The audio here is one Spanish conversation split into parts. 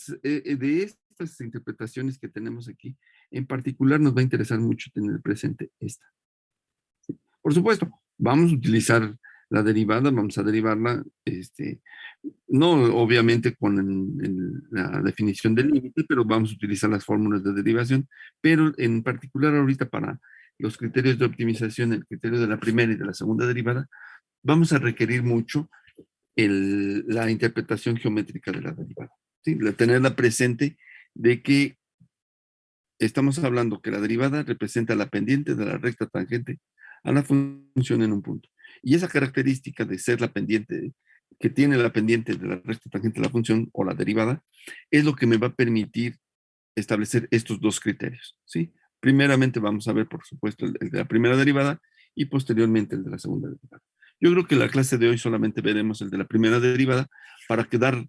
de estas interpretaciones que tenemos aquí, en particular nos va a interesar mucho tener presente esta. Por supuesto, vamos a utilizar la derivada, vamos a derivarla, no obviamente con la definición del límite, pero vamos a utilizar las fórmulas de derivación, pero en particular ahorita para los criterios de optimización, el criterio de la primera y de la segunda derivada, vamos a requerir mucho la interpretación geométrica de la derivada. ¿Sí? Tenerla presente de que estamos hablando que la derivada representa la pendiente de la recta tangente a la función en un punto. Y esa característica de ser la pendiente, que tiene la pendiente de la recta tangente a la función o la derivada, es lo que me va a permitir establecer estos dos criterios. ¿Sí? Primeramente vamos a ver, por supuesto, el de la primera derivada y posteriormente el de la segunda derivada. Yo creo que en la clase de hoy solamente veremos el de la primera derivada para quedar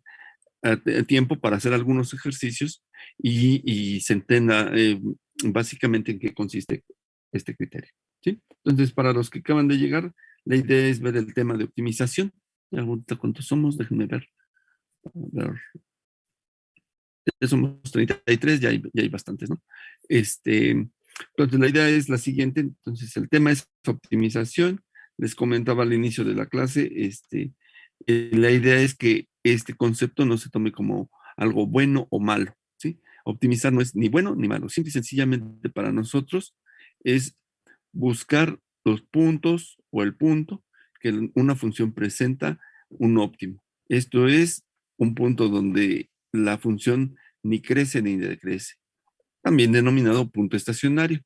tiempo para hacer algunos ejercicios y se entienda básicamente en qué consiste este criterio. ¿Sí? Entonces, para los que acaban de llegar, la idea es ver el tema de optimización. Ahorita, ¿cuántos somos? Déjenme ver. Ya somos 33, ya hay bastantes, ¿no? Entonces, la idea es la siguiente. Entonces, el tema es optimización. Les comentaba al inicio de la clase, la idea es que este concepto no se tome como algo bueno o malo, ¿sí? Optimizar no es ni bueno ni malo, simple y sencillamente para nosotros es buscar los puntos o el punto que una función presenta un óptimo. Esto es un punto donde la función ni crece ni decrece, también denominado punto estacionario,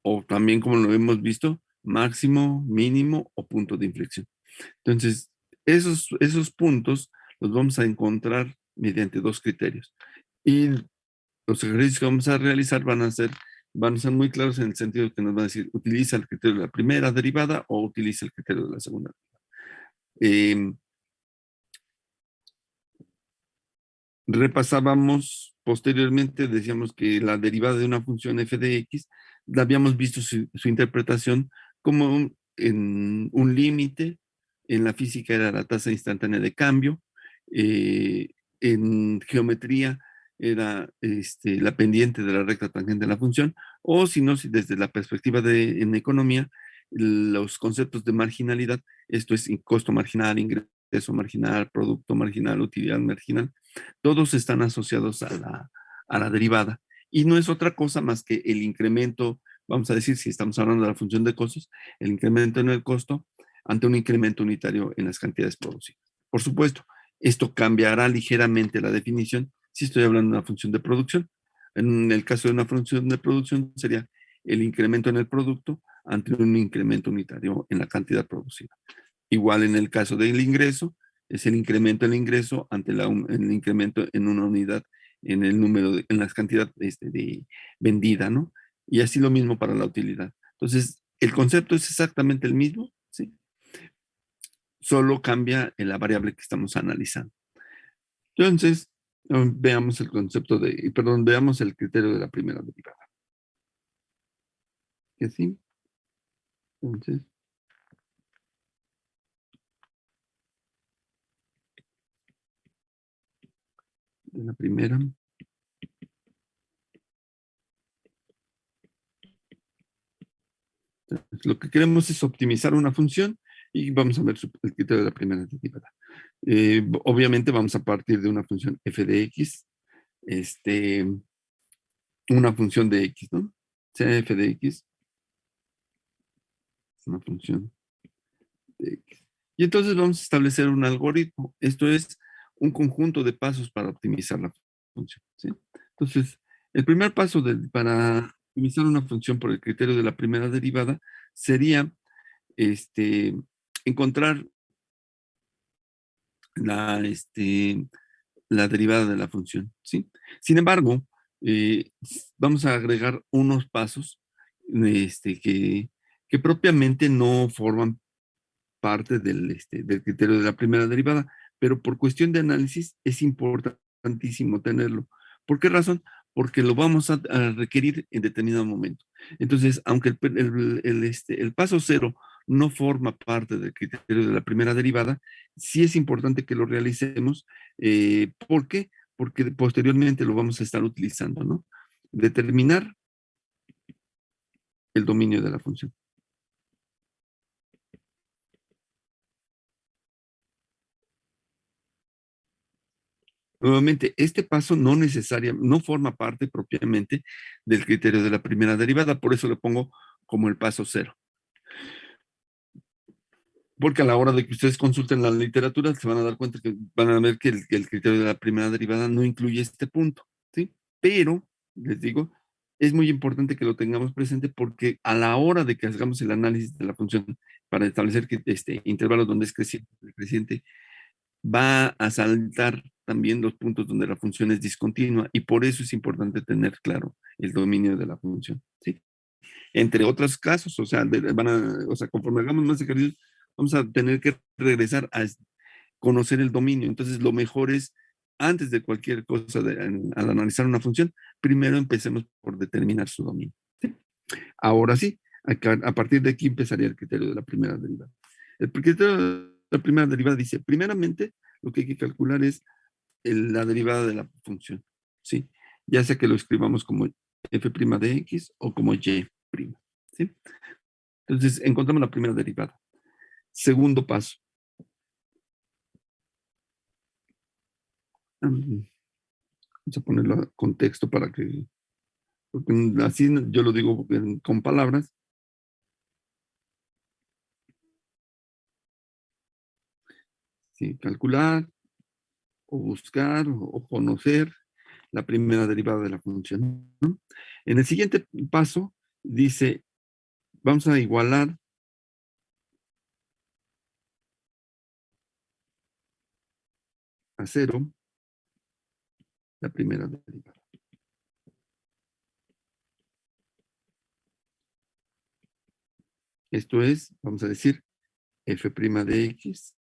o también como lo hemos visto, máximo, mínimo o punto de inflexión. Entonces, esos puntos los vamos a encontrar mediante dos criterios. Y los ejercicios que vamos a realizar van a ser muy claros en el sentido que nos van a decir, utiliza el criterio de la primera derivada o utiliza el criterio de la segunda. Repasábamos posteriormente, decíamos que la derivada de una función f de x, la habíamos visto su interpretación como en un límite. En la física era la tasa instantánea de cambio, en geometría era la pendiente de la recta tangente de la función, o si no, si desde la perspectiva en economía, los conceptos de marginalidad, esto es costo marginal, ingreso marginal, producto marginal, utilidad marginal, todos están asociados a la derivada. Y no es otra cosa más que el incremento, vamos a decir, si estamos hablando de la función de costos, el incremento en el costo ante un incremento unitario en las cantidades producidas. Por supuesto, esto cambiará ligeramente la definición si estoy hablando de una función de producción. En el caso de una función de producción sería el incremento en el producto ante un incremento unitario en la cantidad producida. Igual en el caso del ingreso, es el incremento del ingreso ante el incremento en una unidad en el número, en las cantidades de vendida, ¿no? Y así lo mismo para la utilidad. Entonces, el concepto es exactamente el mismo, ¿sí? Solo cambia en la variable que estamos analizando. Entonces, veamos el concepto veamos el criterio de la primera derivada. ¿Que sí? Entonces, de la primera. Entonces, lo que queremos es optimizar una función y vamos a ver el criterio de la primera derivada. Obviamente vamos a partir de una función f de x, una función de x, ¿no? Sea f de x, una función de x. Y entonces vamos a establecer un algoritmo. Esto es un conjunto de pasos para optimizar la función, ¿sí? Entonces, el primer paso para optimizar una función por el criterio de la primera derivada sería encontrar la, la derivada de la función, ¿sí? Sin embargo, vamos a agregar unos pasos que propiamente no forman parte del criterio de la primera derivada, pero por cuestión de análisis es importantísimo tenerlo. ¿Por qué razón? Porque lo vamos a requerir en determinado momento. Entonces, aunque el paso cero no forma parte del criterio de la primera derivada, sí es importante que lo realicemos. ¿Por qué? porque posteriormente lo vamos a estar utilizando, ¿no? Determinar el dominio de la función. Nuevamente, este paso no forma parte propiamente del criterio de la primera derivada, por eso le pongo como el paso cero. Porque a la hora de que ustedes consulten la literatura, se van a dar cuenta que van a ver que el criterio de la primera derivada no incluye este punto, ¿sí? Pero, les digo, es muy importante que lo tengamos presente porque a la hora de que hagamos el análisis de la función para establecer que intervalos donde es creciente, va a saltar también los puntos donde la función es discontinua y por eso es importante tener claro el dominio de la función, ¿sí? Entre otros casos, o sea, conforme hagamos más ejercicios, vamos a tener que regresar a conocer el dominio. Entonces, lo mejor es, antes de cualquier cosa, al analizar una función, primero empecemos por determinar su dominio. ¿Sí? Ahora sí, a partir de aquí empezaría el criterio de la primera derivada. El criterio de la primera derivada dice, primeramente, lo que hay que calcular es la derivada de la función, ¿sí? Ya sea que lo escribamos como f' de x o como y', ¿sí? Entonces, encontramos la primera derivada. Segundo paso. Vamos a ponerlo a contexto para que, porque así yo lo digo con palabras. ¿Sí? Calcular o buscar o conocer la primera derivada de la función, ¿no? En el siguiente paso dice, vamos a igualar a cero la primera derivada. Esto es, vamos a decir, f' de x,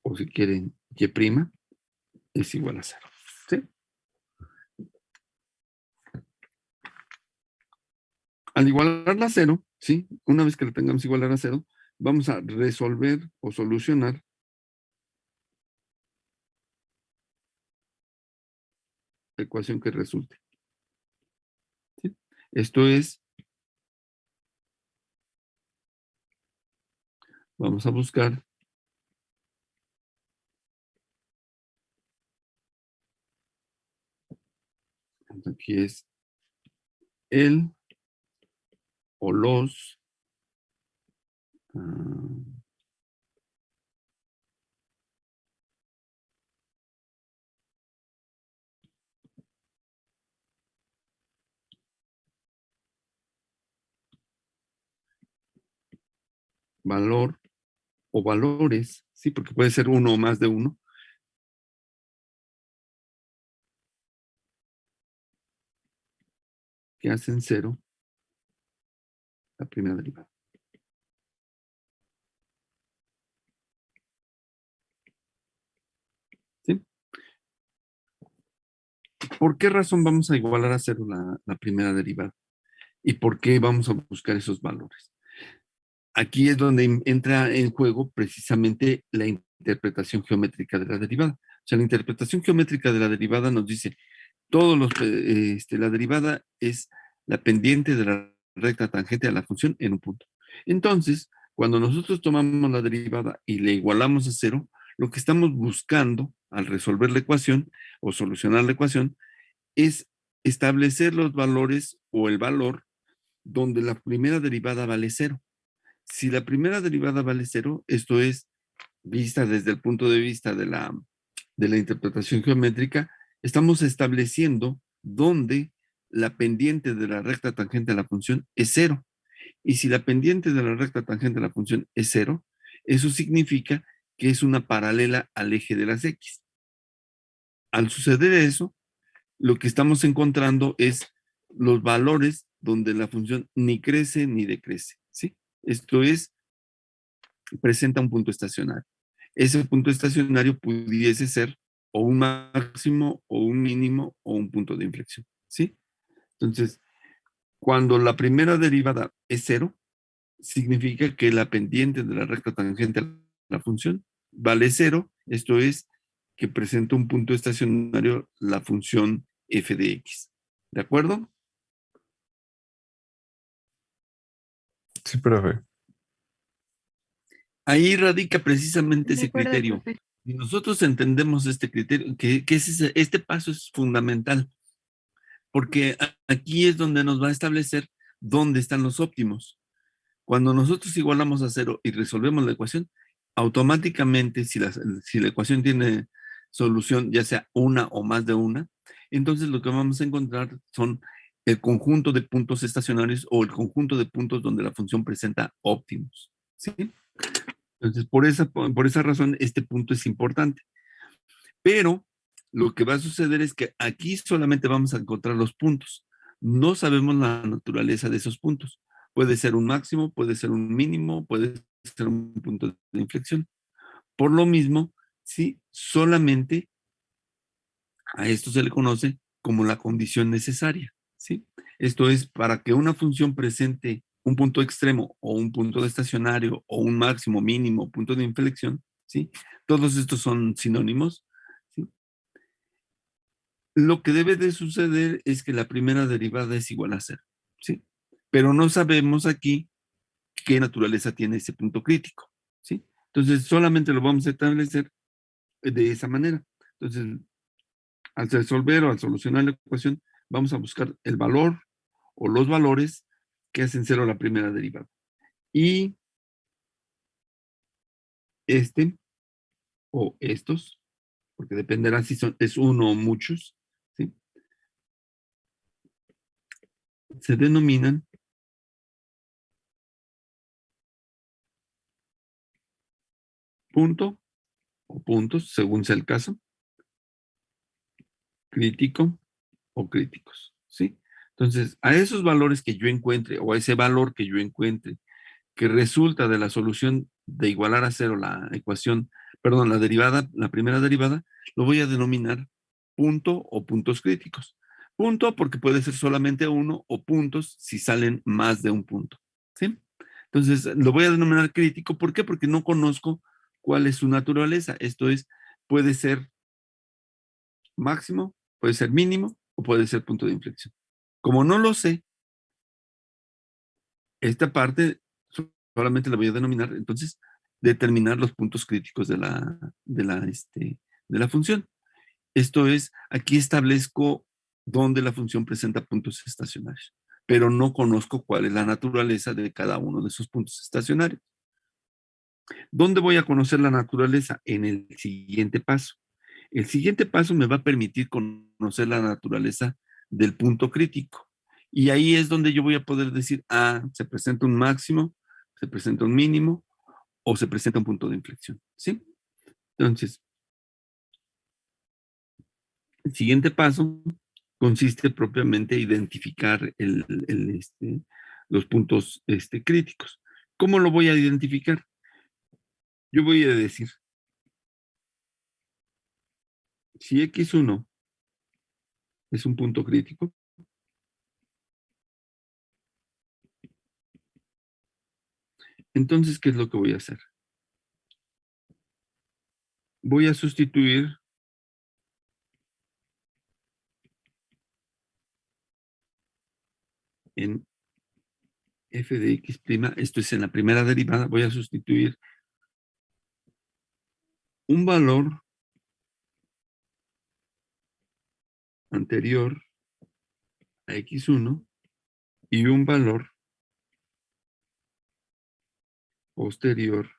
o si quieren, y' es igual a cero. ¿Sí? Al igualarla a cero, ¿sí? Una vez que la tengamos igualar a cero, vamos a resolver o solucionar la ecuación que resulte. ¿Sí? Esto es, vamos a buscar aquí es el o los valor o valores, sí, porque puede ser uno o más de uno, que hacen cero la primera derivada. ¿Sí? ¿Por qué razón vamos a igualar a cero la primera derivada? ¿Y por qué vamos a buscar esos valores? Aquí es donde entra en juego precisamente la interpretación geométrica de la derivada. O sea, la interpretación geométrica de la derivada nos dice, la derivada es la pendiente de la recta tangente a la función en un punto. Entonces, cuando nosotros tomamos la derivada y le igualamos a cero, lo que estamos buscando al resolver la ecuación o solucionar la ecuación es establecer los valores o el valor donde la primera derivada vale cero. Si la primera derivada vale cero, esto es vista desde el punto de vista de la interpretación geométrica, estamos estableciendo dónde la pendiente de la recta tangente a la función es cero. Y si la pendiente de la recta tangente a la función es cero, eso significa que es una paralela al eje de las x. Al suceder eso, lo que estamos encontrando es los valores donde la función ni crece ni decrece, ¿sí? Esto es, presenta un punto estacionario. Ese punto estacionario pudiese ser o un máximo o un mínimo o un punto de inflexión, ¿sí? Entonces, cuando la primera derivada es cero, significa que la pendiente de la recta tangente a la función vale cero, esto es que presenta un punto estacionario, la función f de x. ¿De acuerdo? Sí, profe. Ahí radica precisamente De ese acuerdo, criterio. profe. Si nosotros entendemos este criterio, que este paso es fundamental, porque aquí es donde nos va a establecer dónde están los óptimos. Cuando nosotros igualamos a cero y resolvemos la ecuación, automáticamente, si la ecuación tiene solución, ya sea una o más de una, entonces lo que vamos a encontrar son el conjunto de puntos estacionarios o el conjunto de puntos donde la función presenta óptimos. ¿Sí? Entonces, por esa razón, este punto es importante. Pero lo que va a suceder es que aquí solamente vamos a encontrar los puntos. No sabemos la naturaleza de esos puntos. Puede ser un máximo, puede ser un mínimo, puede ser un punto de inflexión. Por lo mismo, sí, solamente a esto se le conoce como la condición necesaria, ¿sí? Esto es para que una función presente un punto extremo o un punto de estacionario o un máximo, mínimo, punto de inflexión, ¿sí? Todos estos son sinónimos, ¿sí? Lo que debe de suceder es que la primera derivada es igual a cero, ¿sí? Pero no sabemos aquí qué naturaleza tiene ese punto crítico, ¿sí? Entonces, solamente lo vamos a establecer de esa manera. Entonces, al resolver o al solucionar la ecuación, vamos a buscar el valor o los valores que hacen cero la primera derivada. Y este o estos, porque dependerá si es uno o muchos, ¿sí? Se denominan punto o puntos, según sea el caso, crítico o críticos, ¿sí? Entonces, a esos valores que yo encuentre o a ese valor que yo encuentre que resulta de la solución de igualar a cero la ecuación, perdón, la derivada, la primera derivada, lo voy a denominar punto o puntos críticos. Punto porque puede ser solamente uno o puntos si salen más de un punto, ¿sí? Entonces, lo voy a denominar crítico. ¿Por qué? Porque no conozco cuál es su naturaleza. Esto es, puede ser máximo, puede ser mínimo o puede ser punto de inflexión. Como no lo sé, esta parte solamente la voy a denominar, entonces, determinar los puntos críticos de la función. Esto es, aquí establezco dónde la función presenta puntos estacionarios, pero no conozco cuál es la naturaleza de cada uno de esos puntos estacionarios. ¿Dónde voy a conocer la naturaleza? En el siguiente paso. El siguiente paso me va a permitir conocer la naturaleza del punto crítico. Y ahí es donde yo voy a poder decir, se presenta un máximo, se presenta un mínimo o se presenta un punto de inflexión. ¿Sí? Entonces, el siguiente paso consiste propiamente en identificar los puntos críticos. ¿Cómo lo voy a identificar? Yo voy a decir, si x1 es un punto crítico, entonces, ¿qué es lo que voy a hacer? Voy a sustituir en f de x', esto es en la primera derivada, voy a sustituir un valor anterior a x1 y un valor posterior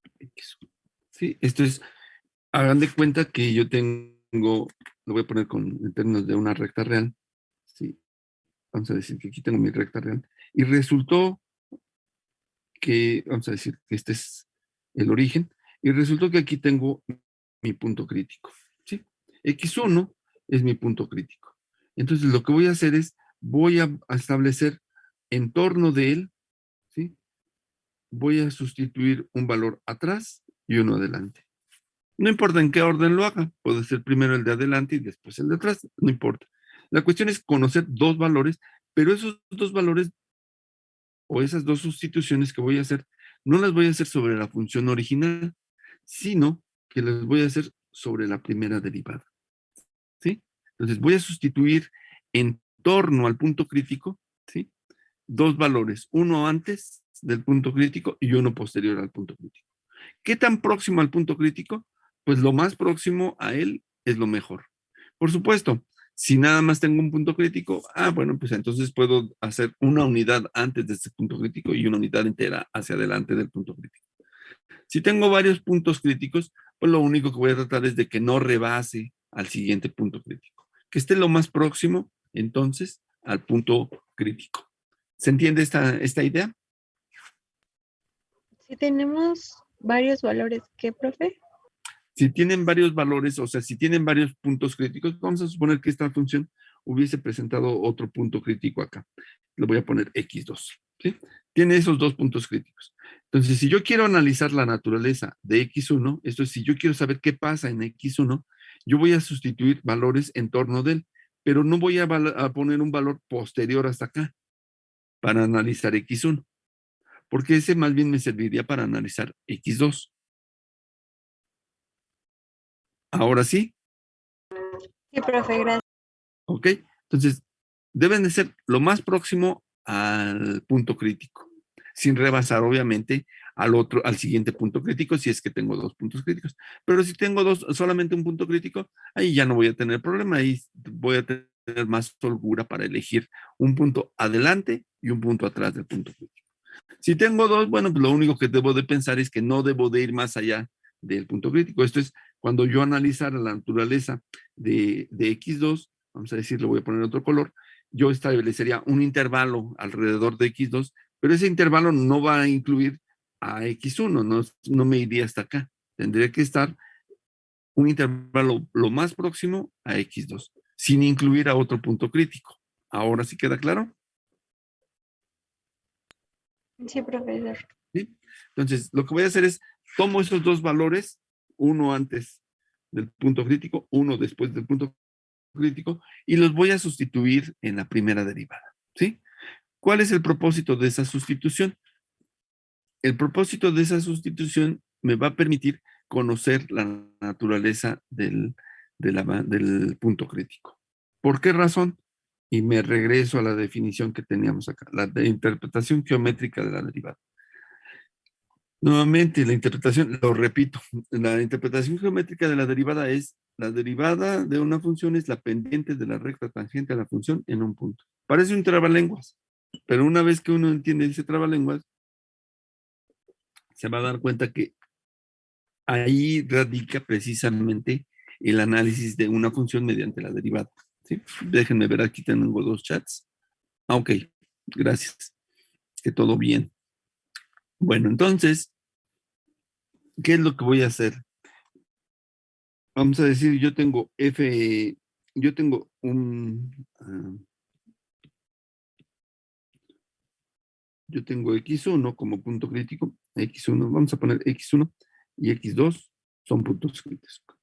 a x1. ¿Sí? Esto es, hagan de cuenta que yo tengo, lo voy a poner en términos de una recta real, ¿sí? Vamos a decir que aquí tengo mi recta real, y resultó que, vamos a decir que este es el origen, y resultó que aquí tengo mi punto crítico, ¿sí? X1 es mi punto crítico. Entonces lo que voy a hacer es, voy a establecer en torno de él, ¿sí? Voy a sustituir un valor atrás y uno adelante. No importa en qué orden lo haga, puede ser primero el de adelante y después el de atrás, no importa. La cuestión es conocer dos valores, pero esos dos valores o esas dos sustituciones que voy a hacer, no las voy a hacer sobre la función original, sino que las voy a hacer sobre la primera derivada, ¿sí? Entonces voy a sustituir en torno al punto crítico, ¿sí? Dos valores, uno antes del punto crítico y uno posterior al punto crítico. ¿Qué tan próximo al punto crítico? Pues lo más próximo a él es lo mejor. Por supuesto, si nada más tengo un punto crítico, bueno, pues entonces puedo hacer una unidad antes de ese punto crítico y una unidad entera hacia adelante del punto crítico. Si tengo varios puntos críticos, pues lo único que voy a tratar es de que no rebase al siguiente punto crítico, que esté lo más próximo, entonces, al punto crítico. ¿Se entiende esta idea? Si tenemos varios valores, ¿qué, profe? Si tienen varios valores, o sea, si tienen varios puntos críticos, vamos a suponer que esta función hubiese presentado otro punto crítico acá. Le voy a poner x2, ¿sí? Tiene esos dos puntos críticos. Entonces, si yo quiero analizar la naturaleza de x1, esto es, si yo quiero saber qué pasa en x1, yo voy a sustituir valores en torno de él, pero no voy a poner un valor posterior hasta acá para analizar x1, porque ese más bien me serviría para analizar x2. Ahora sí. Sí, profe, gracias. ¿Ok? Entonces, deben de ser lo más próximo al punto crítico, sin rebasar, obviamente, al siguiente punto crítico, si es que tengo dos puntos críticos. Pero si tengo solamente un punto crítico, ahí ya no voy a tener problema, ahí voy a tener más holgura para elegir un punto adelante y un punto atrás del punto crítico. Si tengo dos, bueno, pues lo único que debo de pensar es que no debo de ir más allá del punto crítico. Esto es cuando yo analizara la naturaleza de x2, vamos a decir, le voy a poner otro color, yo establecería un intervalo alrededor de x2, pero ese intervalo no va a incluir a x1, no me iría hasta acá. Tendría que estar un intervalo lo más próximo a x2, sin incluir a otro punto crítico. ¿Ahora sí queda claro? Sí, profesor. ¿Sí? Entonces, lo que voy a hacer es, tomo esos dos valores, uno antes del punto crítico, uno después del punto crítico, y los voy a sustituir en la primera derivada, ¿sí? ¿Cuál es el propósito de esa sustitución? El propósito de esa sustitución me va a permitir conocer la naturaleza del punto crítico. ¿Por qué razón? Y me regreso a la definición que teníamos acá, la de interpretación geométrica de la derivada. Nuevamente, la interpretación, lo repito, la interpretación geométrica de la derivada es, la derivada de una función es la pendiente de la recta tangente a la función en un punto. Parece un trabalenguas, pero una vez que uno entiende ese trabalenguas, se va a dar cuenta que ahí radica precisamente el análisis de una función mediante la derivada. ¿Sí? Déjenme ver, aquí tengo dos chats. Ok, gracias. Que todo bien. Bueno, entonces, ¿qué es lo que voy a hacer? Vamos a decir, yo tengo yo tengo x1 como punto crítico, x1, vamos a poner x1 y x2 son puntos críticos.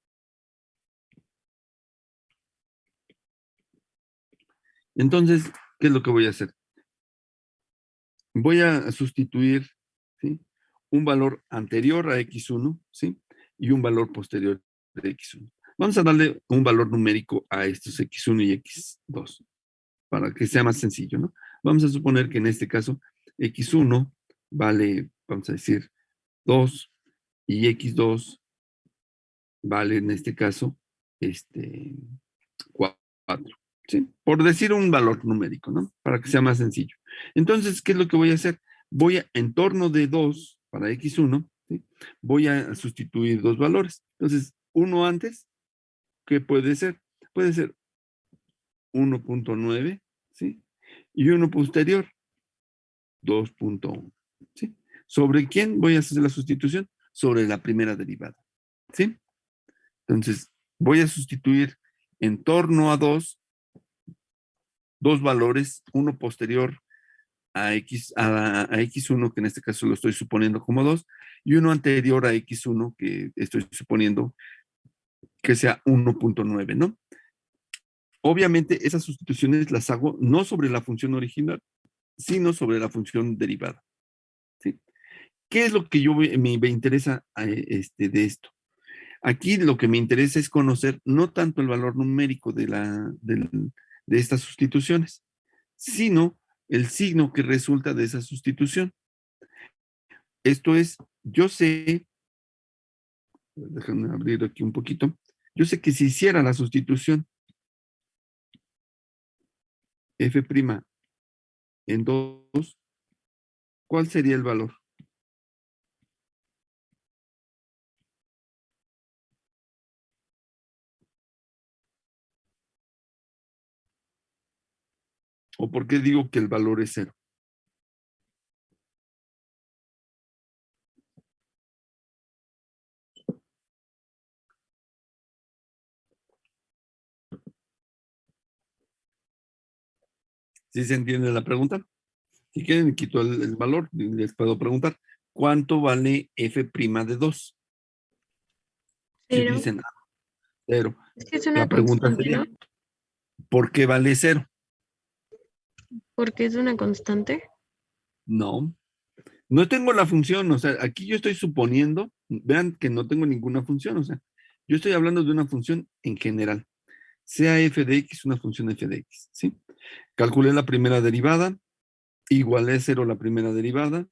Entonces, ¿qué es lo que voy a hacer? Voy a sustituir, ¿sí?, un valor anterior a x1, ¿sí?, y un valor posterior de x1. Vamos a darle un valor numérico a estos x1 y x2 para que sea más sencillo, ¿no? Vamos a suponer que en este caso x1 vale, vamos a decir, 2 y x2 vale en este caso 4. ¿Sí? Por decir un valor numérico, ¿no? Para que sea más sencillo. Entonces, ¿qué es lo que voy a hacer? Voy a, en torno de 2 para x1, ¿sí?, voy a sustituir dos valores. Entonces, uno antes, ¿qué puede ser? Puede ser 1.9, ¿sí? Y uno posterior, 2.1, ¿sí? ¿Sobre quién voy a hacer la sustitución? Sobre la primera derivada, ¿sí? Entonces, voy a sustituir en torno a dos valores, uno posterior a x1, que en este caso lo estoy suponiendo como 2, y uno anterior a x1, que estoy suponiendo que sea 1.9, ¿no? Obviamente, esas sustituciones las hago no sobre la función original, sino sobre la función derivada, ¿sí? ¿Qué es lo que me interesa de esto? Aquí lo que me interesa es conocer no tanto el valor numérico de estas sustituciones, sino el signo que resulta de esa sustitución. Esto es, yo sé, déjame abrir aquí un poquito, yo sé que si hiciera la sustitución f' en 2, ¿cuál sería el valor? ¿O por qué digo que el valor es 0? ¿Sí se entiende la pregunta? Si quieren, quito el valor y les puedo preguntar, ¿cuánto vale f' de 2? Si 0. dicen 0, Es que es una la pregunta constante, ¿no? sería, ¿por qué vale 0? Porque es una constante. No, no tengo la función, o sea, aquí yo estoy suponiendo, vean que no tengo ninguna función, o sea, yo estoy hablando de una función en general, sea f de x una función f de x, ¿sí? Calculé la primera derivada, igualé 0 la primera derivada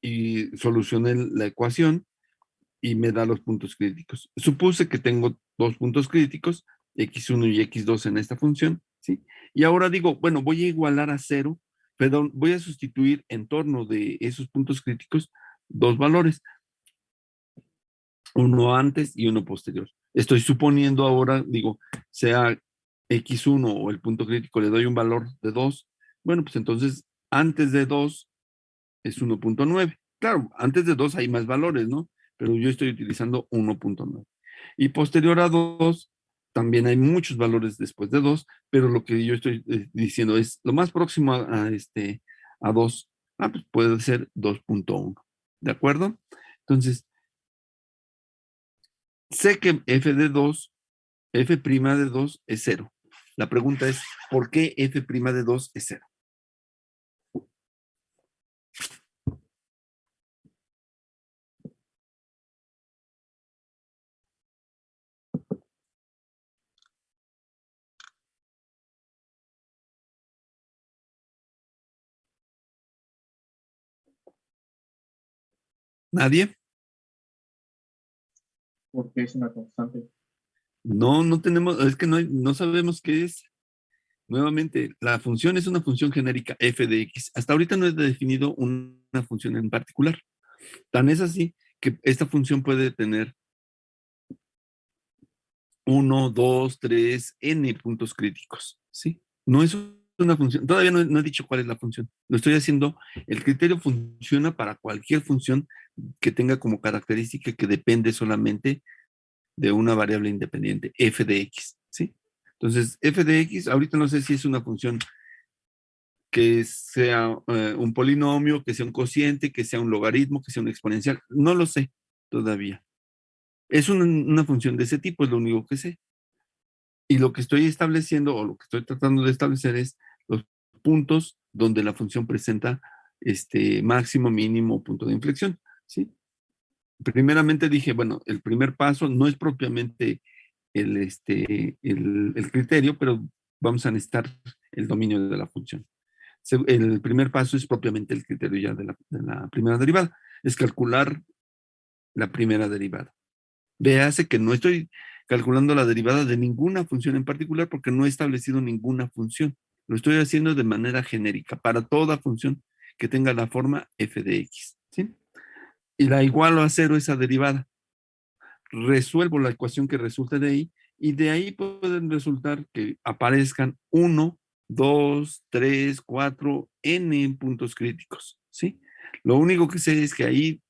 y solucioné la ecuación y me da los puntos críticos. Supuse que tengo dos puntos críticos, x1 y x2 en esta función, ¿sí? Y ahora digo, bueno, voy a igualar a 0, perdón, voy a sustituir en torno de esos puntos críticos dos valores, uno antes y uno posterior. Estoy suponiendo ahora, digo, sea x1 o el punto crítico le doy un valor de 2, bueno, pues entonces antes de 2 es 1.9. Claro, antes de 2 hay más valores, ¿no? Pero yo estoy utilizando 1.9. Y posterior a 2, también hay muchos valores después de 2, pero lo que yo estoy diciendo es lo más próximo a 2. Pues puede ser 2.1. ¿De acuerdo? Entonces, sé que f de 2, f' de 2 es 0. La pregunta es, ¿por qué f' de 2 es 0? ¿Nadie? Porque es una constante. No, no tenemos, es que no sabemos qué es. Nuevamente, la función es una función genérica f de x. Hasta ahorita no he definido una función en particular. Tan es así que esta función puede tener 1, 2, 3, n puntos críticos, ¿sí? No es una función, todavía no he dicho cuál es la función. Lo estoy haciendo, el criterio funciona para cualquier función que tenga como característica que depende solamente de una variable independiente, f de x, ¿sí? Entonces, f de x, ahorita no sé si es una función que sea un polinomio, que sea un cociente, que sea un logaritmo, que sea un exponencial. No lo sé todavía. Es una función de ese tipo, es lo único que sé. Y lo que estoy estableciendo o lo que estoy tratando de establecer es los puntos donde la función presenta máximo, mínimo, punto de inflexión. ¿Sí? Primeramente dije, bueno, el primer paso no es propiamente el criterio, pero vamos a necesitar el dominio de la función. El primer paso es propiamente el criterio ya de la primera derivada, es calcular la primera derivada. Véase que no estoy calculando la derivada de ninguna función en particular porque no he establecido ninguna función. Lo estoy haciendo de manera genérica para toda función que tenga la forma f de x. ¿Sí? Y la igualo a 0 esa derivada. Resuelvo la ecuación que resulta de ahí y de ahí pueden resultar que aparezcan 1, 2, 3, 4, n puntos críticos, ¿sí? Lo único que sé es que ahí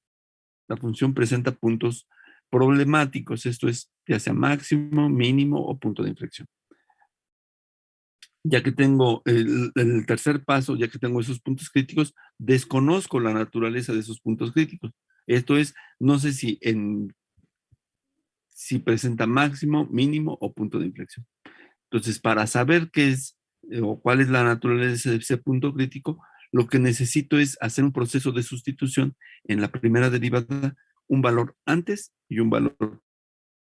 la función presenta puntos problemáticos, esto es ya sea máximo, mínimo o punto de inflexión. Ya que tengo el tercer paso, ya que tengo esos puntos críticos, desconozco la naturaleza de esos puntos críticos. Esto es, no sé si presenta máximo, mínimo o punto de inflexión. Entonces, para saber qué es o cuál es la naturaleza de ese punto crítico, lo que necesito es hacer un proceso de sustitución en la primera derivada, un valor antes y un valor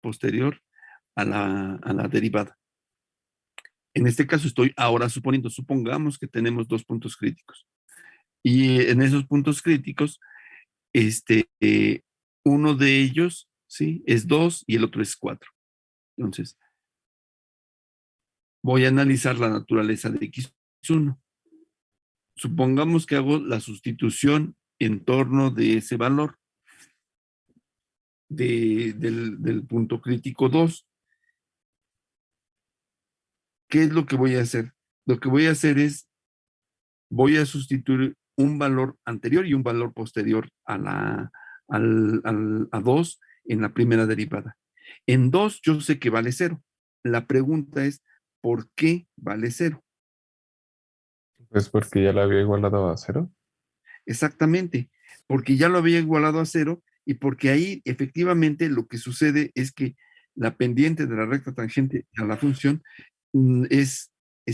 posterior a la derivada. En este caso estoy ahora supongamos que tenemos dos puntos críticos. Y en esos puntos críticos, uno de ellos, ¿sí?, es 2 y el otro es 4. Entonces, voy a analizar la naturaleza de x1. Supongamos que hago la sustitución en torno de ese valor del punto crítico 2. ¿Qué es lo que voy a hacer? Lo que voy a hacer es, voy a sustituir un valor anterior y un valor posterior a 2 en la primera derivada. En 2 yo sé que vale 0. La pregunta es, ¿por qué vale 0? Pues porque ya la había igualado a 0. Exactamente, porque ya lo había igualado a 0 y porque ahí efectivamente lo que sucede es que la pendiente de la recta tangente a la función es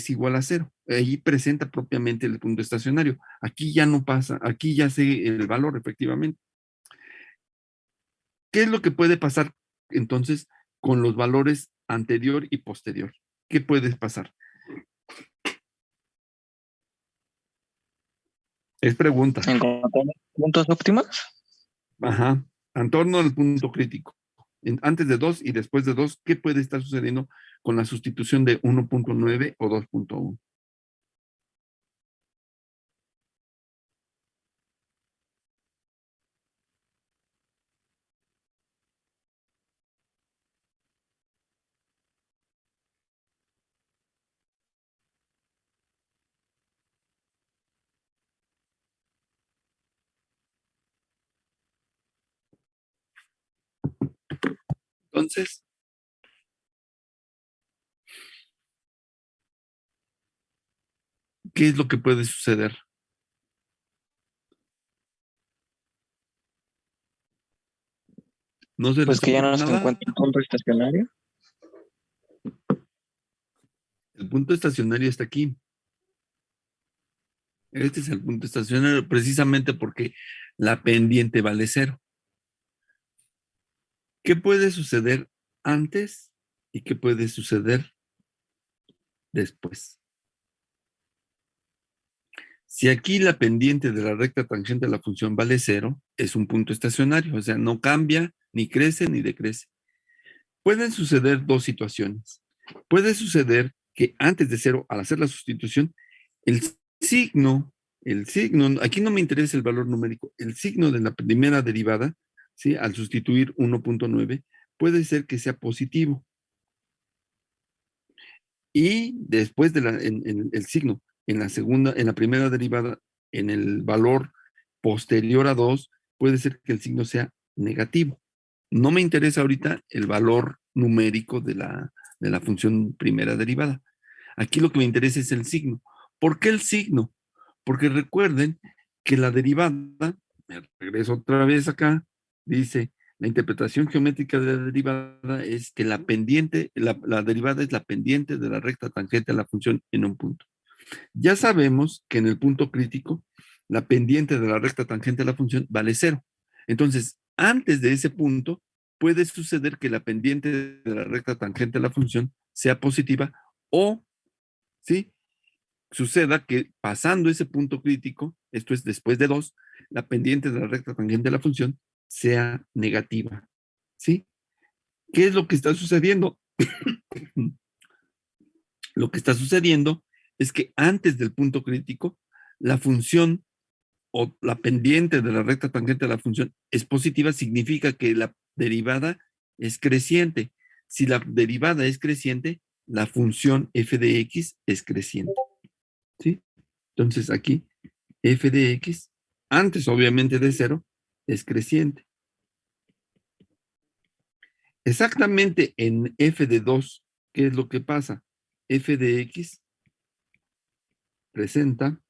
igual a 0. Ahí presenta propiamente el punto estacionario. Aquí ya no pasa, aquí ya sé el valor efectivamente. ¿Qué es lo que puede pasar entonces con los valores anterior y posterior? ¿Qué puede pasar? Es pregunta. ¿Encontrar puntos óptimos? Ajá, en torno al punto crítico. Antes de 2 y después de 2, ¿qué puede estar sucediendo con la sustitución de 1.9 o 2.1? Entonces, ¿qué es lo que puede suceder? ¿No se Pues les que ya ocurre no se nada? encuentra un punto estacionario. El punto estacionario está aquí. Este es el punto estacionario precisamente porque la pendiente vale 0. ¿Qué puede suceder antes y qué puede suceder después? Si aquí la pendiente de la recta tangente a la función vale 0, es un punto estacionario, o sea, no cambia, ni crece, ni decrece. Pueden suceder dos situaciones. Puede suceder que antes de 0, al hacer la sustitución, el signo, aquí no me interesa el valor numérico, el signo de la primera derivada, ¿sí?, al sustituir 1.9, puede ser que sea positivo. Y después en el signo, en la primera derivada, en el valor posterior a 2, puede ser que el signo sea negativo. No me interesa ahorita el valor numérico de la función primera derivada. Aquí lo que me interesa es el signo. ¿Por qué el signo? Porque recuerden que la derivada, me regreso otra vez acá, dice, la interpretación geométrica de la derivada es que la pendiente, la derivada es la pendiente de la recta tangente a la función en un punto. Ya sabemos que en el punto crítico, la pendiente de la recta tangente a la función vale 0. Entonces, antes de ese punto, puede suceder que la pendiente de la recta tangente a la función sea positiva o, ¿sí?, suceda que pasando ese punto crítico, esto es después de 2, la pendiente de la recta tangente de la función sea negativa. ¿Sí? ¿Qué es lo que está sucediendo? Lo que está sucediendo es que antes del punto crítico, la función o la pendiente de la recta tangente de la función es positiva, significa que la derivada es creciente. Si la derivada es creciente, la función f de x es creciente. ¿Sí? Entonces aquí f de x, antes obviamente de 0, es creciente. Exactamente en f de 2, ¿qué es lo que pasa? F de x presenta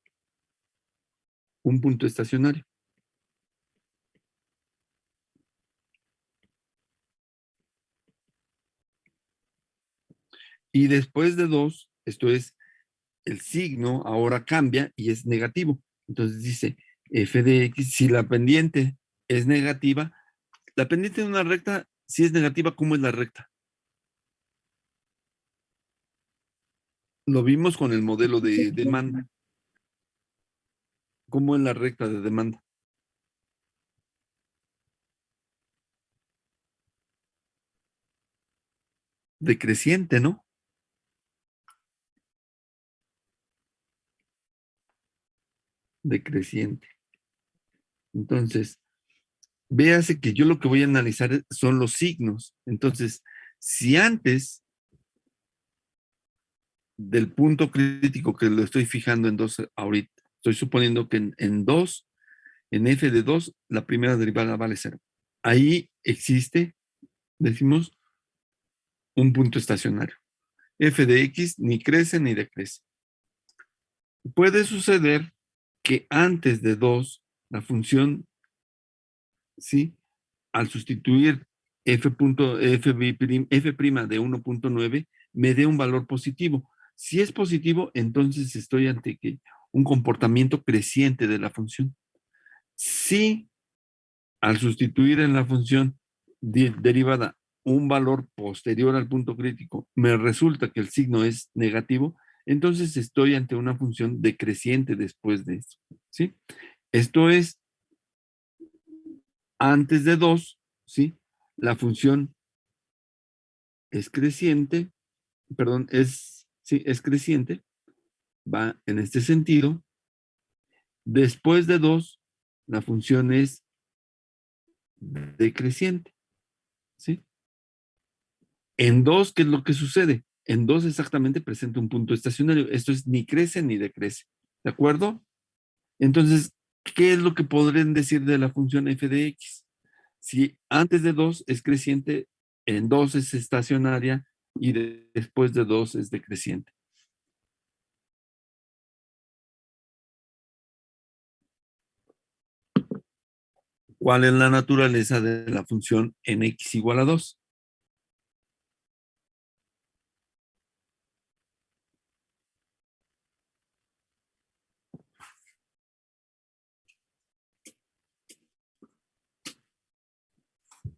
un punto estacionario. Y después de 2, esto es, el signo ahora cambia y es negativo. Entonces dice f de x, si la pendiente es negativa, la pendiente de una recta Si es negativa, ¿cómo es la recta? Lo vimos con el modelo de demanda. ¿Cómo es la recta de demanda? Decreciente, ¿no? Decreciente. Entonces, véase que yo lo que voy a analizar son los signos. Entonces, si antes del punto crítico que lo estoy fijando en 2 ahorita, estoy suponiendo que en 2, en f de 2, la primera derivada vale 0. Ahí existe, decimos, un punto estacionario. F de x ni crece ni decrece. Puede suceder que antes de 2, la función, ¿sí? Al sustituir f de 1.9, me dé un valor positivo. Si es positivo, entonces estoy ante un comportamiento creciente de la función. Si al sustituir en la función derivada un valor posterior al punto crítico, me resulta que el signo es negativo, entonces estoy ante una función decreciente después de esto, ¿sí? Esto es antes de 2, ¿sí? La función es creciente, perdón, es creciente, va en este sentido. Después de 2, la función es decreciente, ¿sí? En 2, ¿qué es lo que sucede? En 2 exactamente presenta un punto estacionario. Esto es ni crece ni decrece. ¿De acuerdo? Entonces, ¿qué es lo que podrían decir de la función f de x? Si antes de 2 es creciente, en 2 es estacionaria y después de 2 es decreciente. ¿Cuál es la naturaleza de la función en x igual a 2?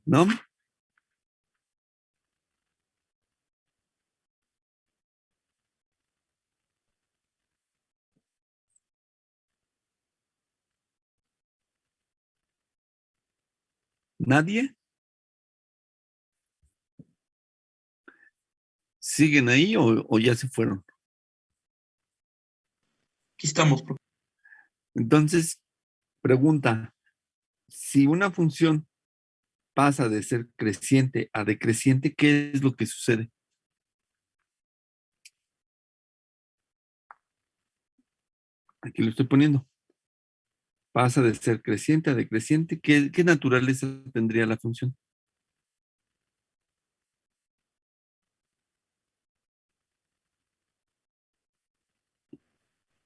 ¿No? ¿Nadie? ¿Siguen ahí o ya se fueron? Aquí estamos. Entonces, pregunta, si una función pasa de ser creciente a decreciente, ¿qué es lo que sucede? Aquí lo estoy poniendo. Pasa de ser creciente a decreciente. ¿Qué naturaleza tendría la función?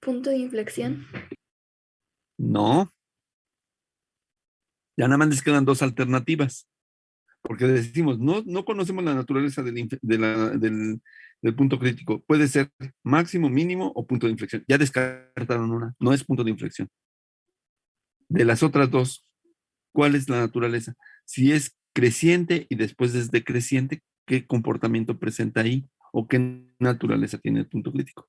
Punto de inflexión. No. Ya nada más les quedan 2 alternativas. Porque decimos, no conocemos la naturaleza del punto crítico. Puede ser máximo, mínimo o punto de inflexión. Ya descartaron una. No es punto de inflexión. De las otras 2, ¿cuál es la naturaleza? Si es creciente y después es decreciente, ¿qué comportamiento presenta ahí? ¿O qué naturaleza tiene el punto crítico?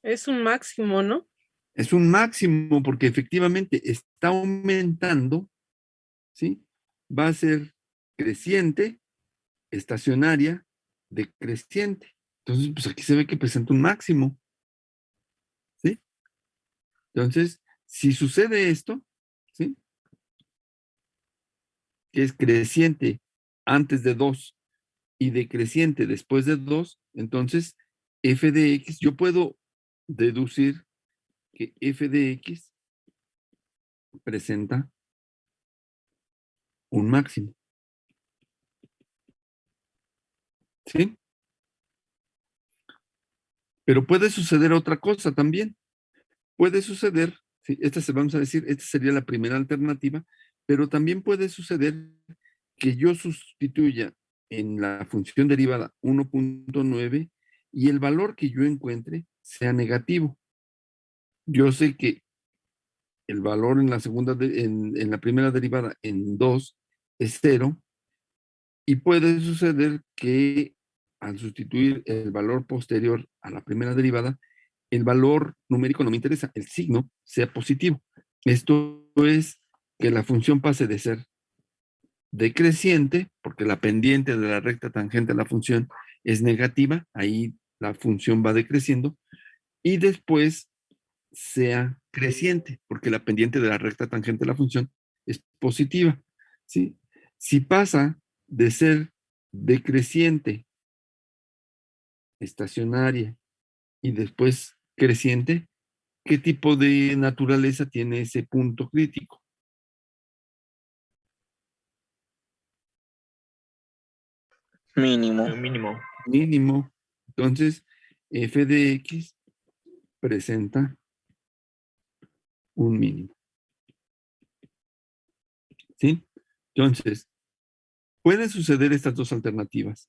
Es un máximo, ¿no? Es un máximo porque efectivamente está aumentando, ¿sí? Va a ser creciente, estacionaria, decreciente. Entonces, pues aquí se ve que presenta un máximo, ¿sí? Entonces, si sucede esto, ¿sí? Que es creciente antes de 2 y decreciente después de 2, entonces f de x, yo puedo deducir que f de x presenta un máximo, ¿sí? Pero puede suceder otra cosa también. Puede suceder, ¿sí? Vamos a decir, esta sería la primera alternativa, pero también puede suceder que yo sustituya en la función derivada 1.9 y el valor que yo encuentre sea negativo. Yo sé que el valor en la en la primera derivada en 2 es 0 y puede suceder que al sustituir el valor posterior a la primera derivada, el valor numérico no me interesa, el signo sea positivo. Esto es que la función pase de ser decreciente, porque la pendiente de la recta tangente a la función es negativa, ahí la función va decreciendo, y después sea creciente, porque la pendiente de la recta tangente a la función es positiva, ¿sí? Si pasa de ser decreciente, estacionaria, y después creciente, ¿qué tipo de naturaleza tiene ese punto crítico? Mínimo. Mínimo. Mínimo. Entonces, f de x presenta un mínimo. ¿Sí? Entonces, pueden suceder estas dos alternativas,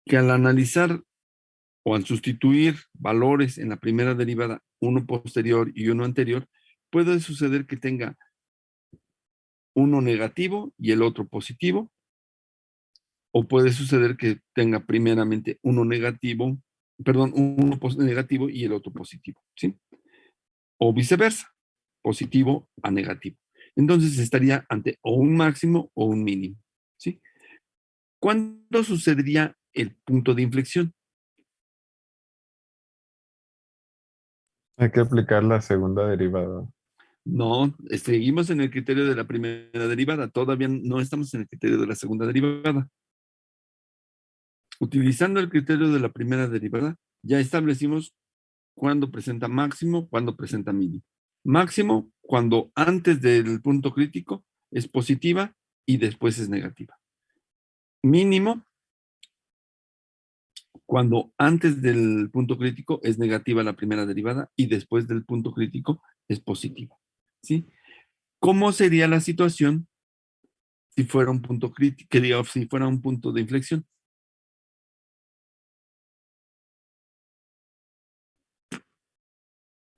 que al analizar o al sustituir valores en la primera derivada, uno posterior y uno anterior, puede suceder que tenga uno negativo y el otro positivo, o puede suceder que tenga primeramente uno negativo, perdón, uno negativo y el otro positivo, ¿sí? O viceversa, positivo a negativo. Entonces estaría ante o un máximo o un mínimo, ¿sí? ¿Cuándo sucedería el punto de inflexión? Hay que aplicar la segunda derivada. No, seguimos en el criterio de la primera derivada, todavía no estamos en el criterio de la segunda derivada. Utilizando el criterio de la primera derivada, ya establecimos cuándo presenta máximo, cuándo presenta mínimo. Máximo cuando antes del punto crítico es positiva y después es negativa. Mínimo cuando antes del punto crítico es negativa la primera derivada y después del punto crítico es positiva. ¿Sí? ¿Cómo sería la situación si fuera un punto crítico, que diga, si fuera un punto de inflexión?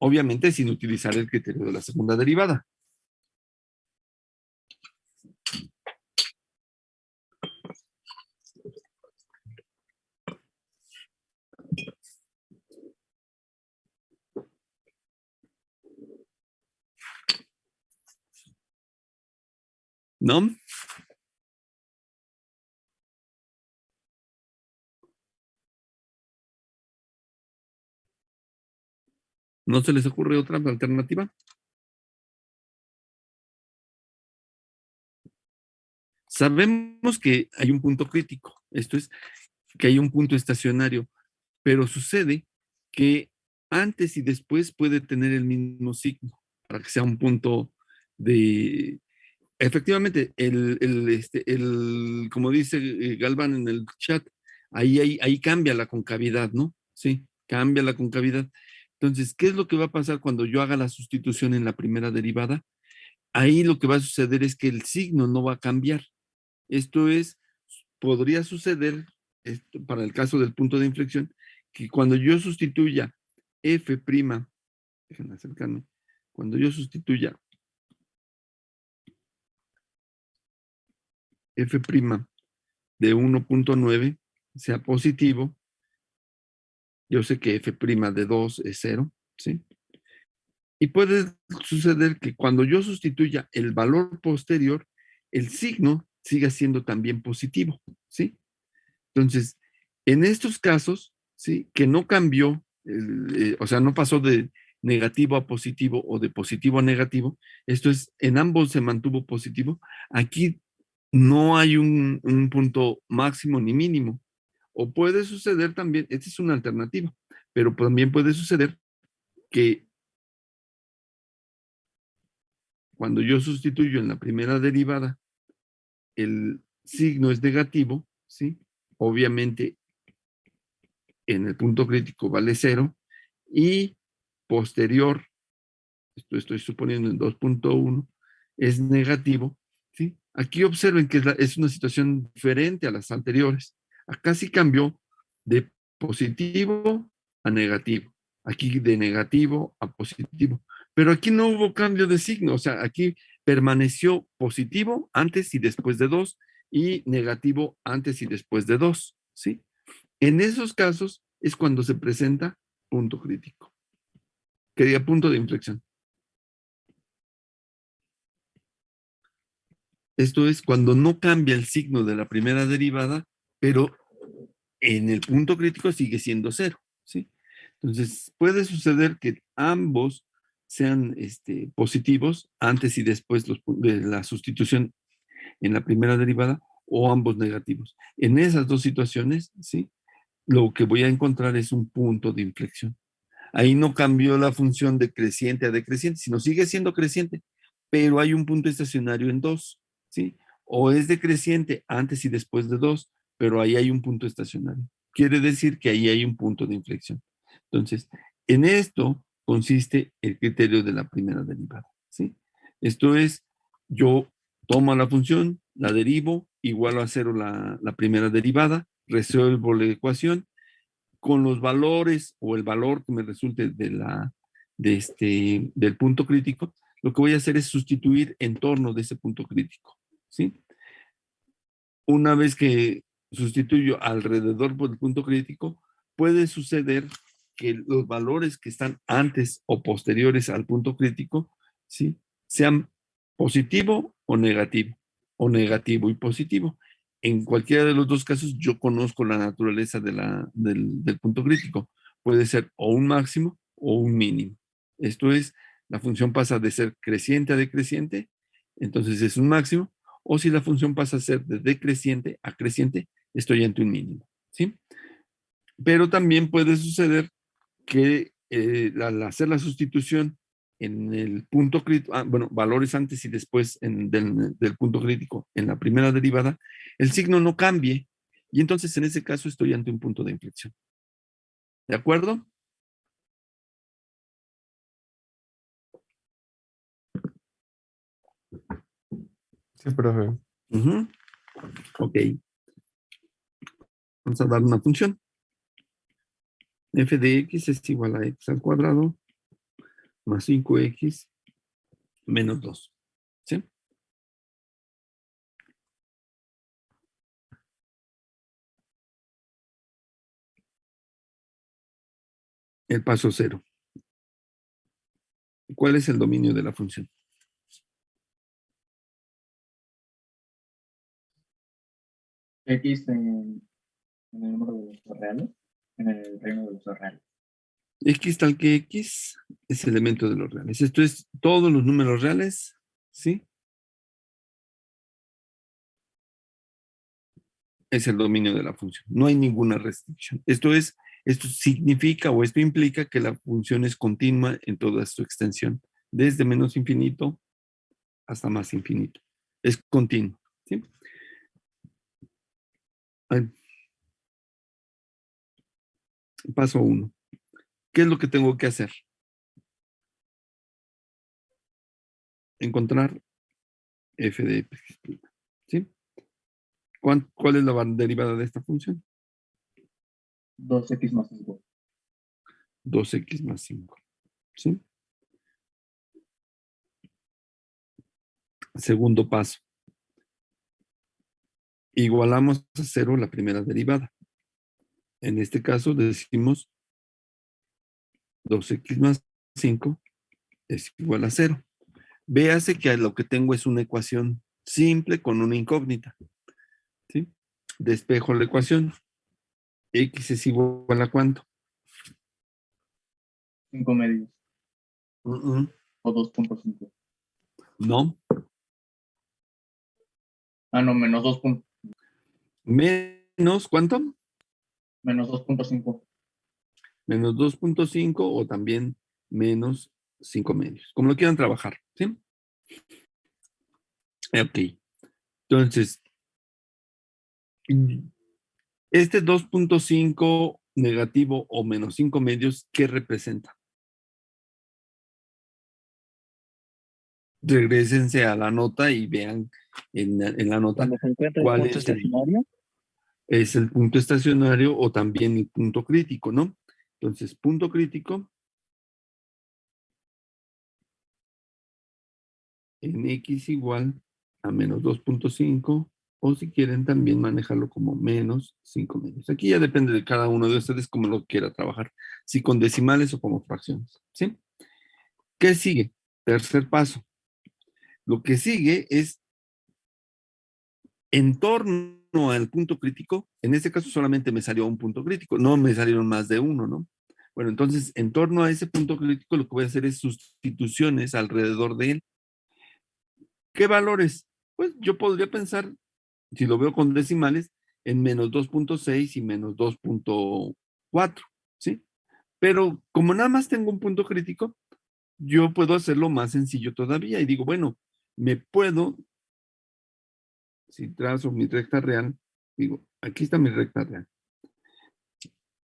Obviamente sin utilizar el criterio de la segunda derivada. ¿No? ¿No se les ocurre otra alternativa? Sabemos que hay un punto crítico, esto es, que hay un punto estacionario, pero sucede que antes y después puede tener el mismo signo para que sea un punto de... Efectivamente, como dice Galván en el chat, ahí cambia la concavidad, ¿no? Sí, cambia la concavidad. Entonces, ¿qué es lo que va a pasar cuando yo haga la sustitución en la primera derivada? Ahí lo que va a suceder es que el signo no va a cambiar. Esto es, podría suceder, para el caso del punto de inflexión, que cuando yo sustituya f', déjenme acercarme, cuando yo sustituya f' de 1.9 sea positivo, yo sé que f' de 2 es 0, ¿sí? Y puede suceder que cuando yo sustituya el valor posterior, el signo siga siendo también positivo, ¿sí? Entonces, en estos casos, ¿sí? Que no cambió, o sea, no pasó de negativo a positivo o de positivo a negativo, esto es, en ambos se mantuvo positivo, aquí no hay un punto máximo ni mínimo. O puede suceder también, esta es una alternativa, pero también puede suceder que cuando yo sustituyo en la primera derivada el signo es negativo, ¿sí? Obviamente en el punto crítico vale 0 y posterior, esto estoy suponiendo en 2.1, es negativo, ¿sí? Aquí observen que es una situación diferente a las anteriores. Acá sí cambió de positivo a negativo. Aquí de negativo a positivo. Pero aquí no hubo cambio de signo. O sea, aquí permaneció positivo antes y después de 2 y negativo antes y después de 2, ¿sí? En esos casos es cuando se presenta punto crítico. Que diga punto de inflexión. Esto es cuando no cambia el signo de la primera derivada, pero en el punto crítico sigue siendo 0, ¿sí? Entonces, puede suceder que ambos sean positivos antes y después de la sustitución en la primera derivada, o ambos negativos. En esas dos situaciones, ¿sí? Lo que voy a encontrar es un punto de inflexión. Ahí no cambió la función de creciente a decreciente, sino sigue siendo creciente, pero hay un punto estacionario en 2, ¿sí? O es decreciente antes y después de 2, pero ahí hay un punto estacionario. Quiere decir que ahí hay un punto de inflexión. Entonces, en esto consiste el criterio de la primera derivada, ¿sí? Esto es, yo tomo la función, la derivo, igualo a 0 la primera derivada, resuelvo la ecuación con los valores o el valor que me resulte del punto crítico, lo que voy a hacer es sustituir en torno de ese punto crítico, ¿sí? Una vez que sustituyo alrededor del punto crítico, puede suceder que los valores que están antes o posteriores al punto crítico, ¿sí? Sean positivo o negativo y positivo. En cualquiera de los dos casos, yo conozco la naturaleza del punto crítico. Puede ser o un máximo o un mínimo. Esto es, la función pasa de ser creciente a decreciente, entonces es un máximo, o si la función pasa a ser de decreciente a creciente, estoy ante un mínimo, ¿sí? Pero también puede suceder que al hacer la sustitución en el punto crítico, bueno, valores antes y después del punto crítico en la primera derivada, el signo no cambie y entonces en ese caso estoy ante un punto de inflexión. ¿De acuerdo? Sí, profe. Uh-huh. Ok. Vamos a dar una función. F de x es igual a x al cuadrado más 5x menos 2. ¿Sí? El paso 0. ¿Cuál es el dominio de la función? X en el número de los reales, en el reino de los reales. X tal que X es elemento de los reales. Esto es todos los números reales, ¿sí? Es el dominio de la función. No hay ninguna restricción. Esto significa o esto implica que la función es continua en toda su extensión, desde menos infinito hasta más infinito. Es continuo, ¿sí? Paso 1. ¿Qué es lo que tengo que hacer? Encontrar f de x, ¿sí? ¿Cuál es la derivada de esta función? 2x más 5. 2x más 5, ¿sí? Segundo paso. Igualamos a 0 la primera derivada. En este caso decimos 2x más 5 es igual a 0. Véase que lo que tengo es una ecuación simple con una incógnita, ¿sí? Despejo la ecuación. X es igual a ¿cuánto? 5 medios. Uh-uh. O 2.5. No. No, menos 2. Menos, ¿cuánto? Menos 2.5. Menos 2.5 o también menos 5 medios. Como lo quieran trabajar, ¿sí? Ok. Entonces, este 2.5 negativo o menos 5 medios, ¿qué representa? Regrésense a la nota y vean en la nota Cuando se encuentra el cuál punto estacionario, es el punto estacionario o también el punto crítico, ¿no? Entonces, punto crítico en x igual a menos 2.5, o si quieren también manejarlo como menos 5 medios. Aquí ya depende de cada uno de ustedes cómo lo quiera trabajar, si con decimales o como fracciones, ¿sí? ¿Qué sigue? Tercer paso. Lo que sigue es en torno al punto crítico. En este caso solamente me salió un punto crítico, no me salieron más de uno, ¿no? Bueno, entonces en torno a ese punto crítico lo que voy a hacer es sustituciones alrededor de él. ¿Qué valores? Pues yo podría pensar, si lo veo con decimales, en menos 2.6 y menos 2.4, ¿sí? Pero como nada más tengo un punto crítico, yo puedo hacerlo más sencillo todavía y digo, bueno, me puedo, si trazo mi recta real, digo, aquí está mi recta real.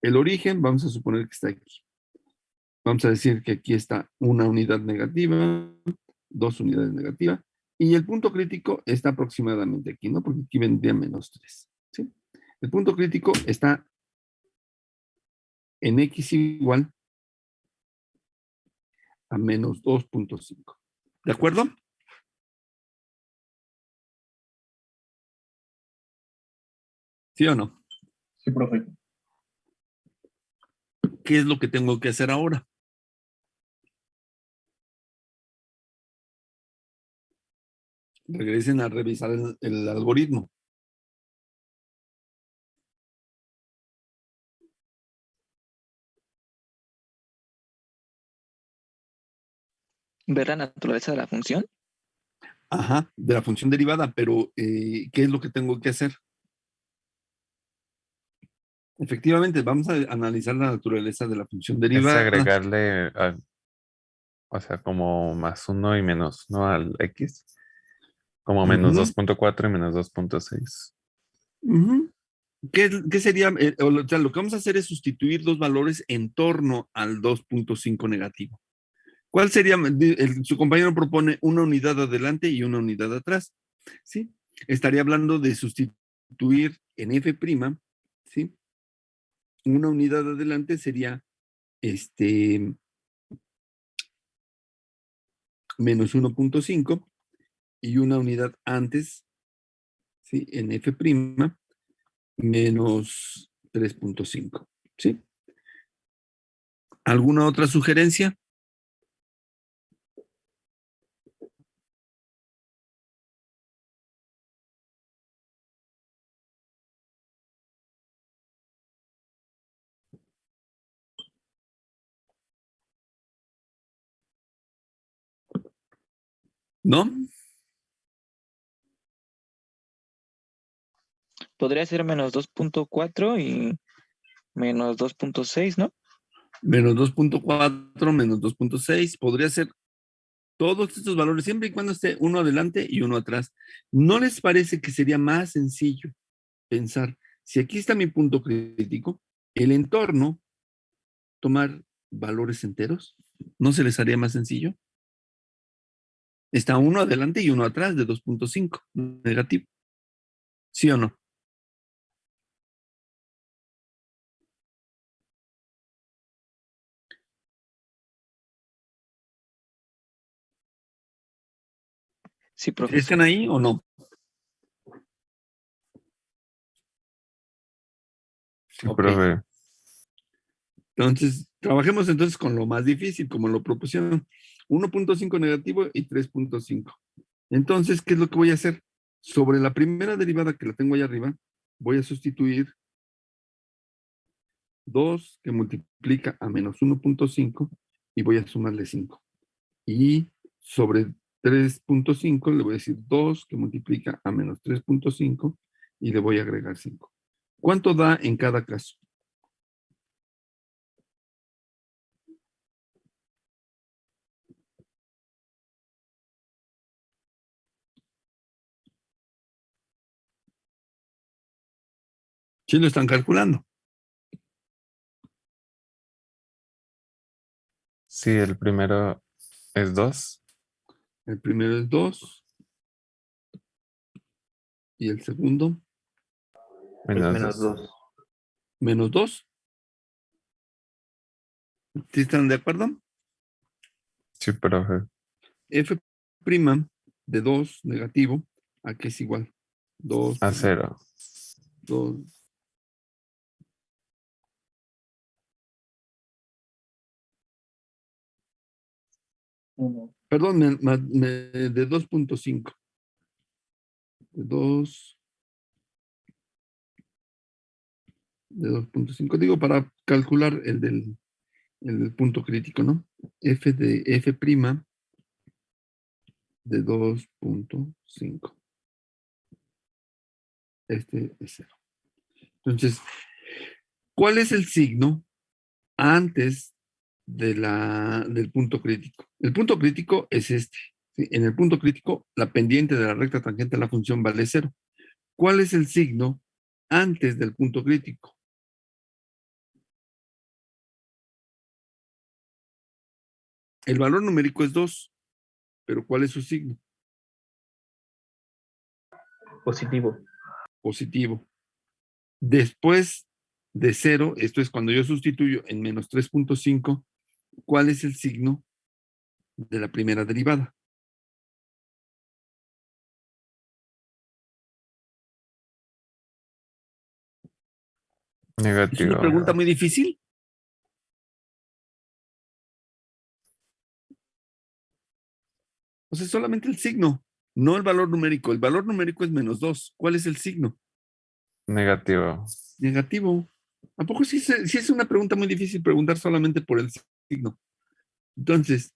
El origen, vamos a suponer que está aquí. Vamos a decir que aquí está una unidad negativa, 2 unidades negativas, y el punto crítico está aproximadamente aquí, ¿no? Porque aquí vendría menos 3, ¿sí? El punto crítico está en x igual a menos 2.5. ¿De acuerdo? ¿Sí o no? Sí, profe. ¿Qué es lo que tengo que hacer ahora? Regresen a revisar el algoritmo. ver la naturaleza de la función. Ajá, de la función derivada, pero ¿qué es lo que tengo que hacer? Efectivamente, vamos a analizar la naturaleza de la función Es derivada. agregarle, o sea, como más uno y menos uno al X, como menos Ujú, 2.4 y menos 2.6. ujú. ¿Qué sería? O sea, lo que vamos a hacer es sustituir dos valores en torno al 2.5 negativo. ¿Cuál sería? Su compañero propone una unidad adelante y una unidad atrás. ¿Sí? Estaría hablando de sustituir en F', ¿sí? Una unidad adelante sería menos 1.5 y una unidad antes, ¿sí? En F', menos 3.5, ¿sí? ¿Alguna otra sugerencia? ¿No? Podría ser menos 2.4 y menos 2.6, ¿no? Menos 2.4, menos 2.6, podría ser todos estos valores, siempre y cuando esté uno adelante y uno atrás. ¿No les parece que sería más sencillo pensar, si aquí está mi punto crítico, el entorno, tomar valores enteros? ¿No se les haría más sencillo? Está uno adelante y uno atrás de 2.5, negativo. ¿Sí o no? Sí, ¿Sí profesor. están ahí o no? Sí, Ok. profe. Entonces, trabajemos entonces con lo más difícil, como lo propusieron. 1.5 negativo y 3.5. Entonces, ¿qué es lo que voy a hacer? Sobre la primera derivada que la tengo ahí arriba, voy a sustituir 2 que multiplica a menos 1.5 y voy a sumarle 5. Y sobre 3.5 le voy a decir 2 que multiplica a menos 3.5 y le voy a agregar 5. ¿Cuánto da en cada caso? Sí lo están calculando. Sí, el primero es 2. El primero es 2. Y el segundo, Menos Menos 2. 2. menos 2. ¿Sí están de acuerdo? Sí, profe. F' de 2 negativo, ¿a qué es igual? 2, A 0. 2. Uno. Perdón, de 2.5. De 2. De 2.5. Digo, para calcular el del punto crítico, ¿no? F de F' de 2.5. Este es 0. Entonces, ¿cuál es el signo antes del punto crítico? El punto crítico es este. ¿Sí? En el punto crítico, la pendiente de la recta tangente a la función vale 0. ¿Cuál es el signo antes del punto crítico? El valor numérico es 2, pero ¿cuál es su signo? Positivo. Positivo. Después de 0, esto es cuando yo sustituyo en menos 3.5, ¿cuál es el signo de la primera derivada? ¿Es una Negativo. pregunta muy difícil? O sea, solamente el signo, no el valor numérico. El valor numérico es menos 2. ¿Cuál es el signo? Negativo. Negativo. ¿A poco sí, sí es una pregunta muy difícil preguntar solamente por el signo? Entonces,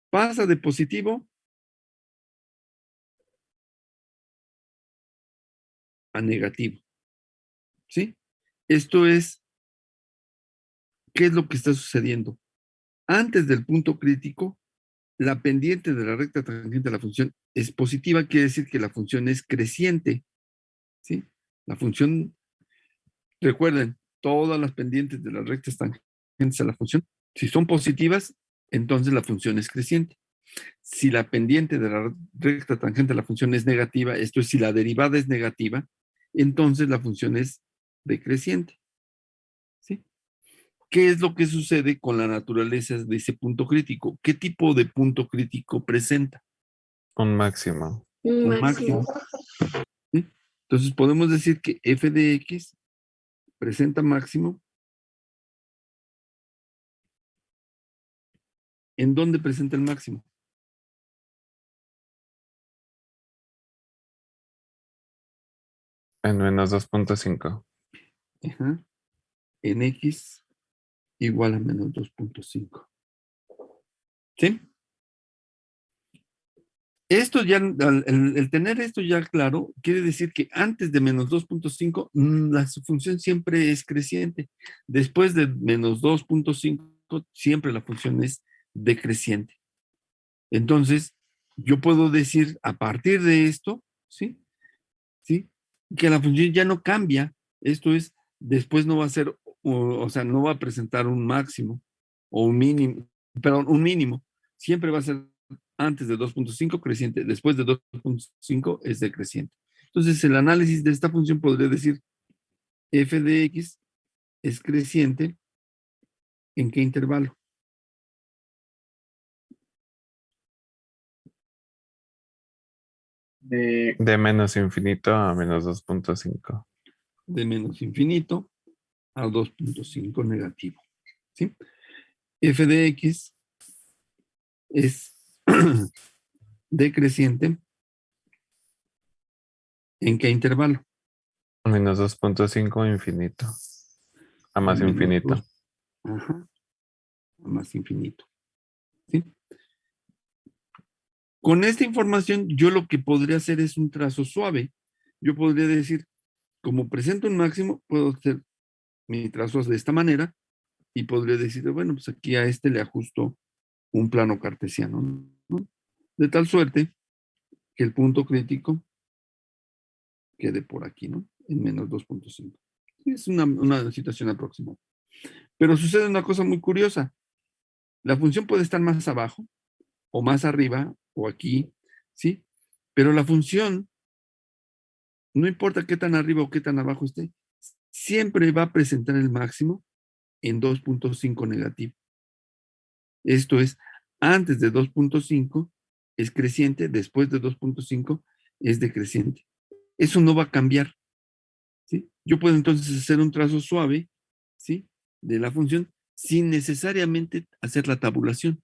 pasa de positivo a negativo. ¿Sí? Esto es, ¿qué es lo que está sucediendo? Antes del punto crítico, la pendiente de la recta tangente de la función es positiva, quiere decir que la función es creciente. ¿Sí? La función, recuerden, todas las pendientes de las rectas tangentes a la función, si son positivas, entonces la función es creciente. Si la pendiente de la recta tangente a la función es negativa, esto es, si la derivada es negativa, entonces la función es decreciente. ¿Sí? ¿Qué es lo que sucede con la naturaleza de ese punto crítico? ¿Qué tipo de punto crítico presenta? Un máximo. Un máximo. ¿Sí? Entonces podemos decir que f de x presenta máximo. ¿En dónde presenta el máximo? En menos 2.5. Ajá. En x igual a menos 2.5. ¿Sí? Esto ya, el tener esto ya claro, quiere decir que antes de menos 2.5, la función siempre es creciente. Después de menos 2.5, siempre la función es decreciente. Entonces, yo puedo decir a partir de esto, ¿sí? ¿Sí? Que la función ya no cambia. Esto es, después no va a ser, o sea, no va a presentar un máximo o un mínimo, perdón, un mínimo. Siempre va a ser antes de 2.5 creciente, después de 2.5 es decreciente. Entonces, el análisis de esta función podría decir f de x es creciente ¿en qué intervalo? De menos infinito a menos 2.5. De menos infinito a 2.5 negativo. ¿Sí? F de x es decreciente ¿en qué intervalo? Menos 2.5 infinito. A De más menos infinito. 2, ajá, a más infinito. ¿Sí? Con esta información, yo lo que podría hacer es un trazo suave. Yo podría decir, como presento un máximo, puedo hacer mi trazo de esta manera y podría decir, bueno, pues aquí a este le ajusto un plano cartesiano, ¿no? De tal suerte que el punto crítico quede por aquí, ¿no? En menos 2.5. Es una situación aproximada. Pero sucede una cosa muy curiosa. La función puede estar más abajo o más arriba o aquí, ¿sí? Pero la función No importa qué tan arriba o qué tan abajo esté, siempre va a presentar el máximo en 2.5 negativo. Esto es, antes de 2.5 es creciente, después de 2.5 es decreciente. Eso no va a cambiar, ¿sí? Yo puedo entonces hacer un trazo suave, ¿sí? De la función sin necesariamente hacer la tabulación.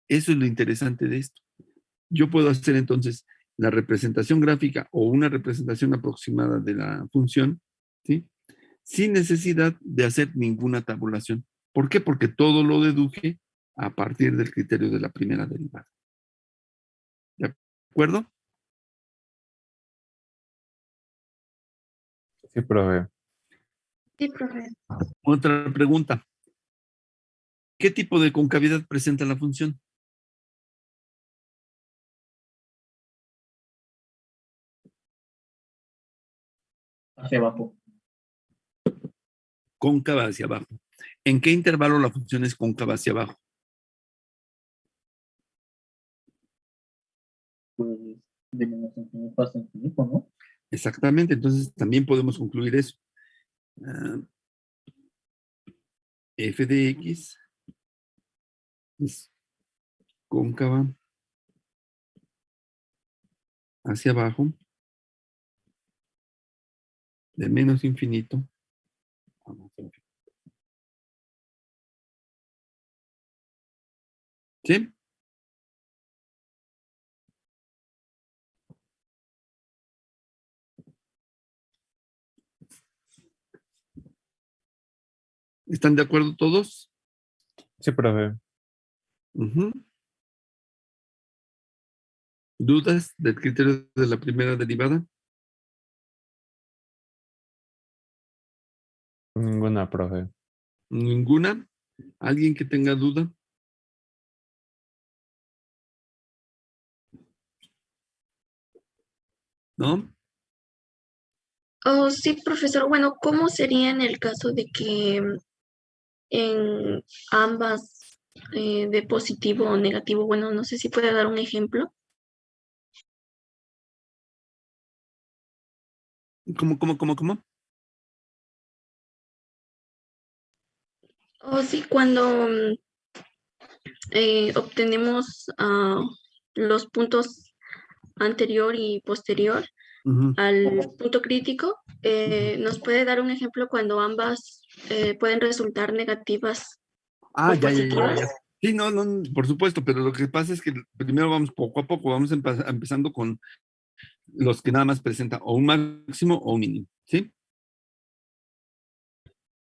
Eso es lo interesante de esto. Yo puedo hacer entonces la representación gráfica o una representación aproximada de la función, ¿sí? Sin necesidad de hacer ninguna tabulación. ¿Por qué? Porque todo lo deduje a partir del criterio de la primera derivada. ¿De acuerdo? Sí, profe. Sí, profe. Otra pregunta. ¿Qué tipo de concavidad presenta la función? Hacia abajo. Cóncava hacia abajo. ¿En qué intervalo la función es cóncava hacia abajo? Pues de menos infinito hasta infinito, ¿no? Exactamente, entonces también podemos concluir eso. Ah, f de x es cóncava hacia abajo de menos infinito a más infinito. ¿Sí? ¿Están de acuerdo todos? Sí, profe. Ujú. ¿Dudas del criterio de la primera derivada? Ninguna, profe. ¿Ninguna? ¿Alguien que tenga duda? ¿No? Oh, sí, profesor. Bueno, ¿cómo sería en el caso de que en ambas de positivo o negativo? Bueno, no sé si puede dar un ejemplo. ¿Cómo? O sí, cuando obtenemos los puntos anterior y posterior Ujú. al punto crítico, ¿nos puede dar un ejemplo cuando ambas pueden resultar negativas Ah, o ya. positivas? Sí, no, por supuesto, pero lo que pasa es que primero vamos poco a poco, vamos empezando con los que nada más presentan o un máximo o un mínimo, ¿sí?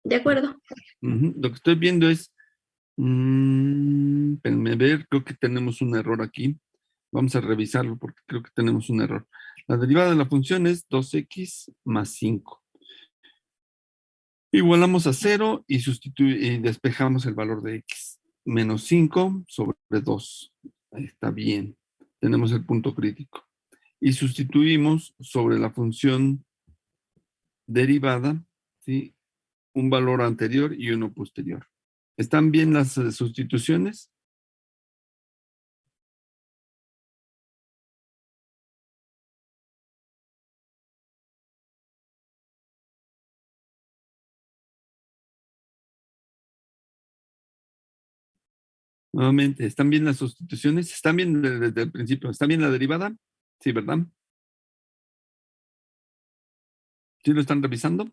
De acuerdo. Ujú. Lo que estoy viendo es, espérenme a ver, creo que tenemos un error aquí. Vamos a revisarlo porque creo que tenemos un error. La derivada de la función es 2x más 5. Igualamos a 0 y despejamos el valor de x. Menos 5 sobre 2. Ahí está bien. Tenemos el punto crítico. Y sustituimos sobre la función derivada, ¿sí? Un valor anterior y uno posterior. ¿Están bien las sustituciones? Nuevamente, ¿están bien las sustituciones? ¿Están bien desde el principio? ¿Está bien la derivada? Sí, ¿verdad? ¿Sí lo están revisando?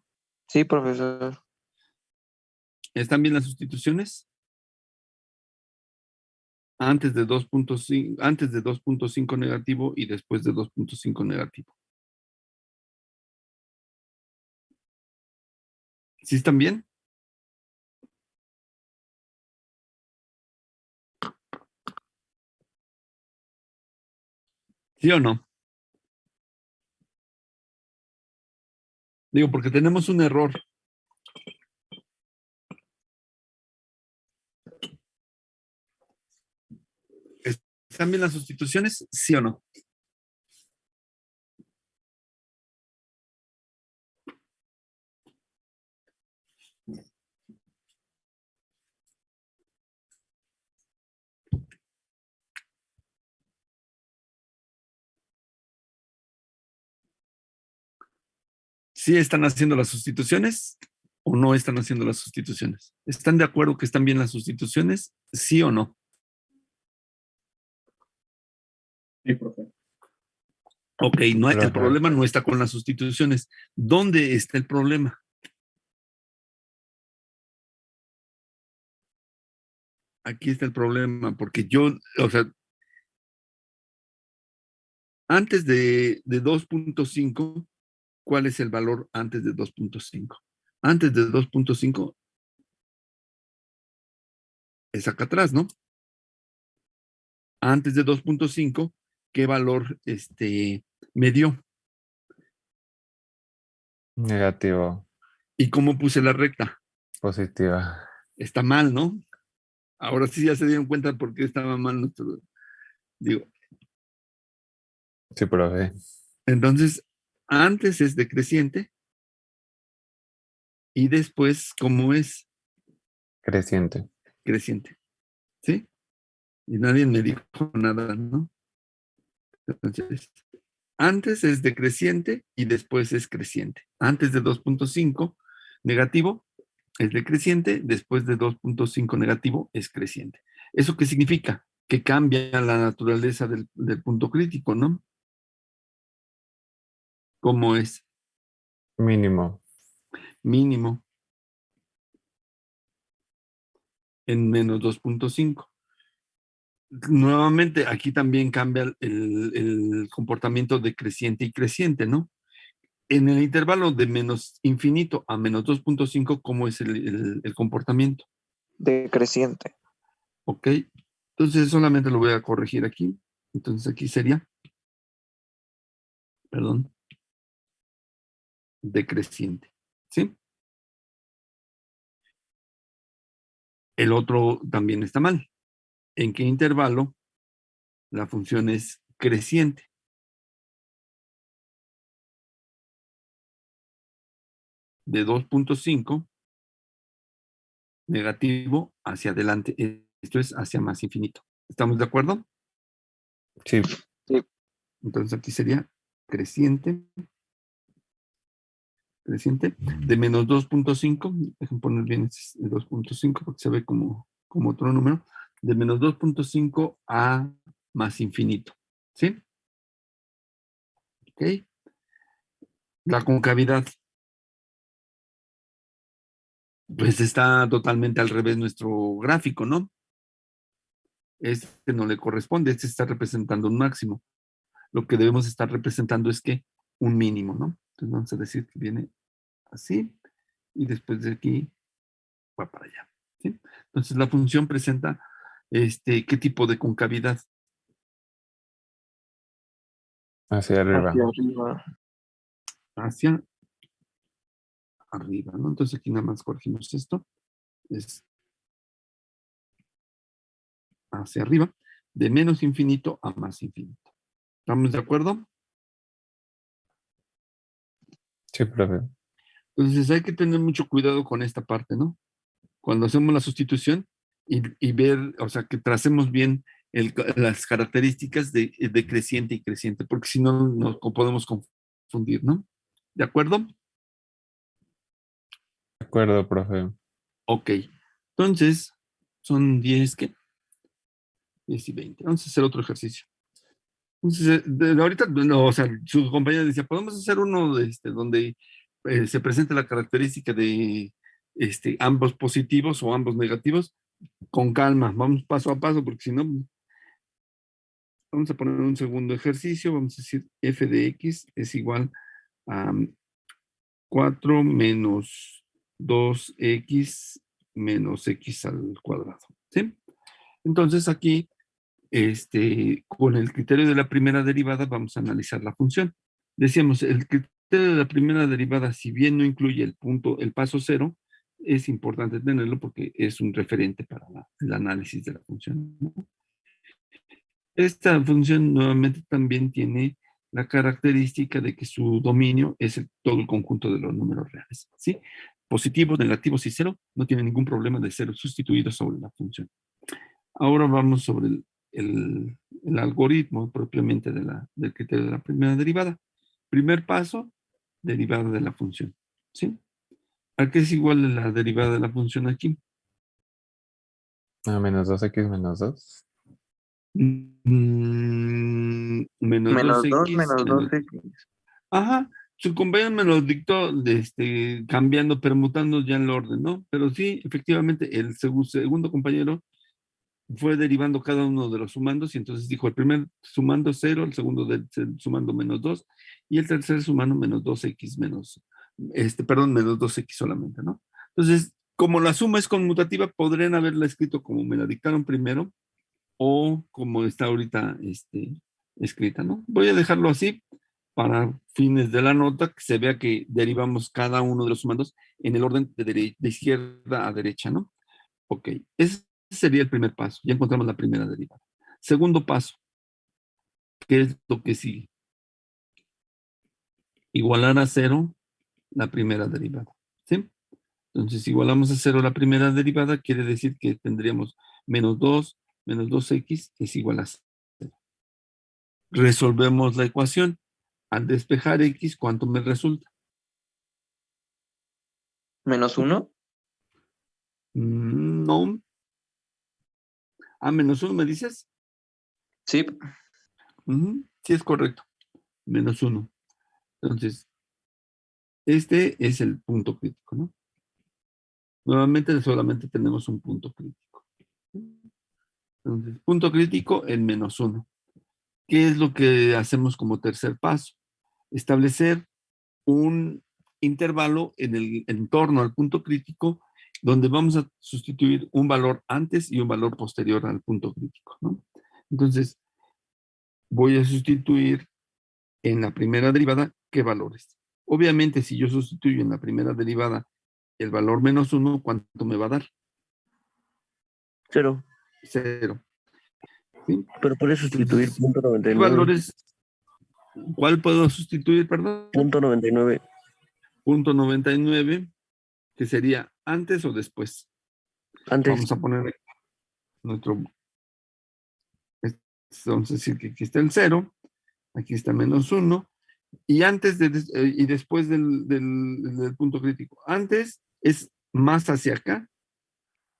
Sí, profesor. ¿Están bien las sustituciones? Antes de 2.5 negativo y después de 2.5 negativo. ¿Sí están bien? ¿Sí o no? Digo, porque tenemos un error. ¿Están bien las sustituciones? ¿Sí o no? ¿Sí están haciendo las sustituciones o no están haciendo las sustituciones? ¿Están de acuerdo que están bien las sustituciones? ¿Sí o no? Sí, profe. Ok, no hay- el Profe. problema no está con las sustituciones. ¿Dónde está el problema? Aquí está el problema, porque yo, o sea, antes de 2.5, ¿cuál es el valor antes de 2.5? Antes de 2.5 es acá atrás, ¿no? Antes de 2.5, ¿qué valor me dio? Negativo. ¿Y cómo puse la recta? Positiva. Está mal, ¿no? Ahora sí ya se dieron cuenta por qué estaba mal nuestro. Digo, Sí, profe. entonces, antes es decreciente y después, ¿cómo es? Creciente. Creciente. ¿Sí? Y nadie me dijo nada, ¿no? Entonces, antes es decreciente y después es creciente. Antes de 2.5 negativo es decreciente, después de 2.5 negativo es creciente. ¿Eso qué significa? Que cambia la naturaleza del punto crítico, ¿no? ¿Cómo es? Mínimo. Mínimo en menos 2.5. Nuevamente, aquí también cambia el comportamiento de creciente y creciente, ¿no? En el intervalo de menos infinito a menos 2.5, ¿cómo es el comportamiento? Decreciente. ¿Ok? Entonces solamente lo voy a corregir aquí. Entonces aquí sería, perdón, decreciente. ¿Sí? El otro también está mal. ¿En qué intervalo la función es creciente? De 2.5 negativo hacia adelante. Esto es hacia más infinito. ¿Estamos de acuerdo? Sí. Entonces aquí sería creciente, creciente, de menos 2.5. Dejen poner bien el 2.5 porque se ve como otro número. De menos 2.5 a más infinito. ¿Sí? Ok. La concavidad. Pues está totalmente al revés nuestro gráfico, ¿no? Este no le corresponde, este está representando un máximo. Lo que debemos estar representando es que un mínimo, ¿no? Entonces vamos a decir que viene así y después de aquí va para allá. ¿Sí? Entonces la función presenta qué tipo de concavidad. Hacia arriba. Hacia arriba. Hacia arriba, ¿no? Entonces aquí nada más corregimos esto. Es hacia arriba, de menos infinito a más infinito. ¿Estamos de acuerdo? Sí, profe. Entonces hay que tener mucho cuidado con esta parte, ¿no? Cuando hacemos la sustitución y ver, o sea, que tracemos bien las características de creciente y creciente, porque si no nos podemos confundir, ¿no? ¿De acuerdo? De acuerdo, profe. Ok. Entonces, son 10, ¿qué? 10 y 20. Vamos a hacer otro ejercicio. Entonces, ahorita, no, o sea, su compañera decía, podemos hacer uno donde se presente la característica de ambos positivos o ambos negativos. Con calma, vamos paso a paso, porque si no, vamos a poner un segundo ejercicio. Vamos a decir f de x es igual a 4 menos 2x menos x al cuadrado. ¿Sí? Entonces aquí, con el criterio de la primera derivada, vamos a analizar la función. Decíamos, el criterio de la primera derivada, si bien no incluye el paso cero, es importante tenerlo porque es un referente para el análisis de la función, ¿no? Esta función nuevamente también tiene la característica de que su dominio es todo el conjunto de los números reales, ¿sí? Positivos, negativos y cero no tienen ningún problema de ser sustituidos sobre la función. Ahora vamos sobre el algoritmo propiamente del criterio de la primera derivada. Primer paso, derivada de la función. ¿Sí? ¿A qué es igual la derivada de la función aquí? A menos 2x menos 2. Menos Menos 2 2x menos menos... 2x. Ajá, su compañero me lo dictó cambiando, permutando ya en el orden, ¿no? Pero sí, efectivamente, el segundo compañero fue derivando cada uno de los sumandos y entonces dijo el primer sumando 0, el segundo sumando menos 2 y el tercer sumando menos 2x menos, menos 2x solamente, ¿no? Entonces, como la suma es conmutativa, podrían haberla escrito como me la dictaron primero o como está ahorita escrita, ¿no? Voy a dejarlo así para fines de la nota, que se vea que derivamos cada uno de los sumandos en el orden de izquierda a derecha, ¿no? Ok, ese sería el primer paso. Ya encontramos la primera derivada. Segundo paso, ¿qué es lo que sigue? Igualar a 0 la primera derivada, ¿sí? Entonces, si igualamos a 0 la primera derivada, quiere decir que tendríamos menos 2 menos 2x es igual a 0. Resolvemos la ecuación. Al despejar x, ¿cuánto me resulta? Menos 1. No. Menos 1 me dices. Sí. Sí, es correcto. Menos 1. Entonces, este es el punto crítico, ¿no? Nuevamente solamente tenemos un punto crítico. Entonces, punto crítico en menos 1. ¿Qué es lo que hacemos como tercer paso? Establecer un intervalo en torno al punto crítico donde vamos a sustituir un valor antes y un valor posterior al punto crítico, ¿no? Entonces, voy a sustituir en la primera derivada, ¿qué valores? Obviamente, si yo sustituyo en la primera derivada el valor menos 1, ¿cuánto me va a dar? 0. 0. ¿Sí? Pero puedes sustituir Entonces, punto ¿qué 99. valores? ¿Cuál puedo sustituir, perdón? Punto 99. Punto 99, que sería antes o después. Antes. Vamos a poner nuestro... Vamos a decir que aquí está el 0, aquí está menos 1, y antes y después del punto crítico. Antes es más hacia acá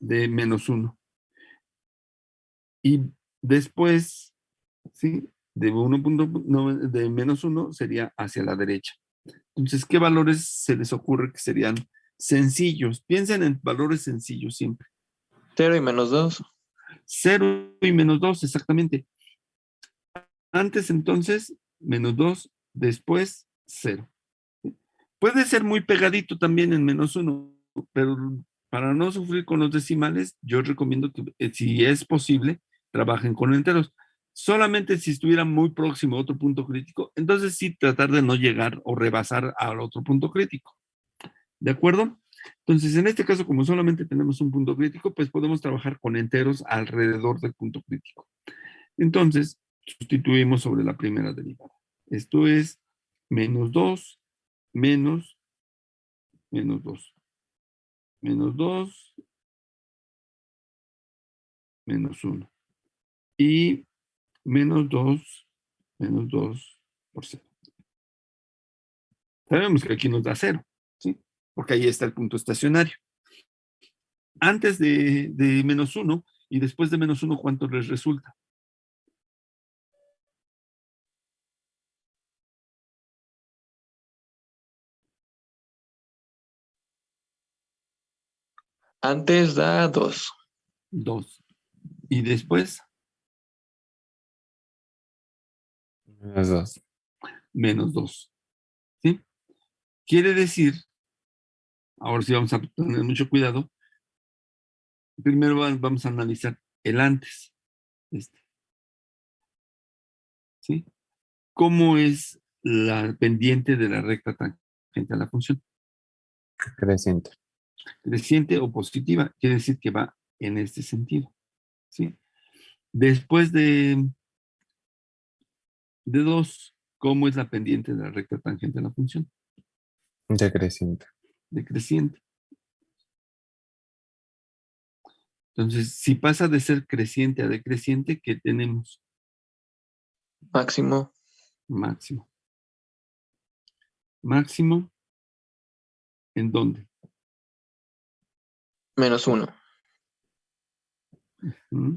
de menos 1. Y después, ¿sí? De menos 1 sería hacia la derecha. Entonces, ¿qué valores se les ocurre que serían sencillos? Piensen en valores sencillos siempre. 0 y menos 2. 0 y menos 2, exactamente. Antes entonces, menos 2, después 0. Puede ser muy pegadito también en menos 1, pero para no sufrir con los decimales, yo recomiendo que si es posible, trabajen con enteros. Solamente si estuviera muy próximo a otro punto crítico, entonces sí tratar de no llegar o rebasar al otro punto crítico. ¿De acuerdo? Entonces, en este caso, como solamente tenemos un punto crítico, pues podemos trabajar con enteros alrededor del punto crítico. Entonces, sustituimos sobre la primera derivada. Esto es menos 2 menos 2. Menos 2 menos 1. Y menos 2 por 0. Sabemos que aquí nos da 0, ¿sí? Porque ahí está el punto estacionario. Antes de menos 1 y después de menos 1, ¿cuánto les resulta? Antes da 2. 2. Y después, Menos 2. menos 2. ¿Sí? Quiere decir, ahora sí vamos a tener mucho cuidado, primero vamos a analizar el antes. ¿Sí? ¿Cómo es la pendiente de la recta tangente a la función? Creciente. Creciente o positiva, quiere decir que va en este sentido. ¿Sí? Después de 2, ¿cómo es la pendiente de la recta tangente a la función? Decreciente. Decreciente. Entonces, si pasa de ser creciente a decreciente, ¿qué tenemos? Máximo. Máximo. Máximo, ¿en dónde? -1. ¿Mm?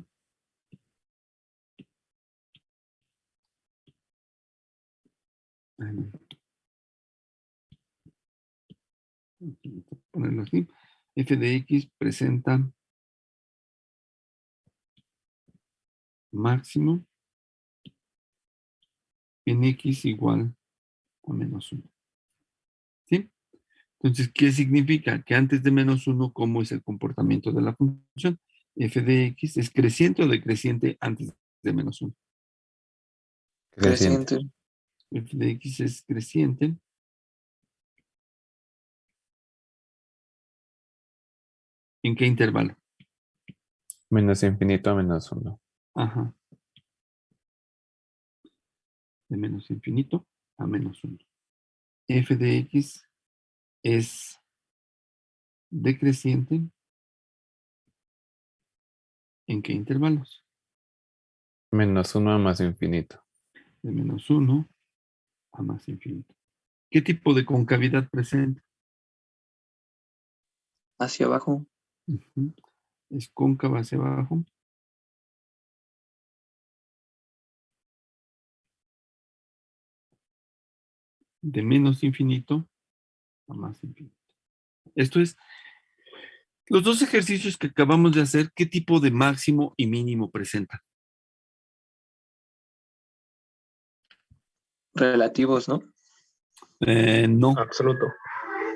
Ahí. Vamos a ponerlo así. F de X presenta máximo en X igual a -1. ¿Sí? Entonces, ¿qué significa? Que antes de -1, ¿cómo es el comportamiento de la función? F de X es creciente o decreciente antes de -1. Creciente. Creciente. F de X es creciente. ¿En qué intervalo? Menos infinito a -1. Ajá. De menos infinito a -1. F de X es decreciente. ¿En qué intervalos? -1 a más infinito. De -1 a más infinito. ¿Qué tipo de concavidad presenta? Hacia abajo. Ujú. Es cóncava hacia abajo. De menos infinito a más infinito. Esto es, los dos ejercicios que acabamos de hacer, ¿qué tipo de máximo y mínimo presentan? Relativos, ¿no? No, Absoluto.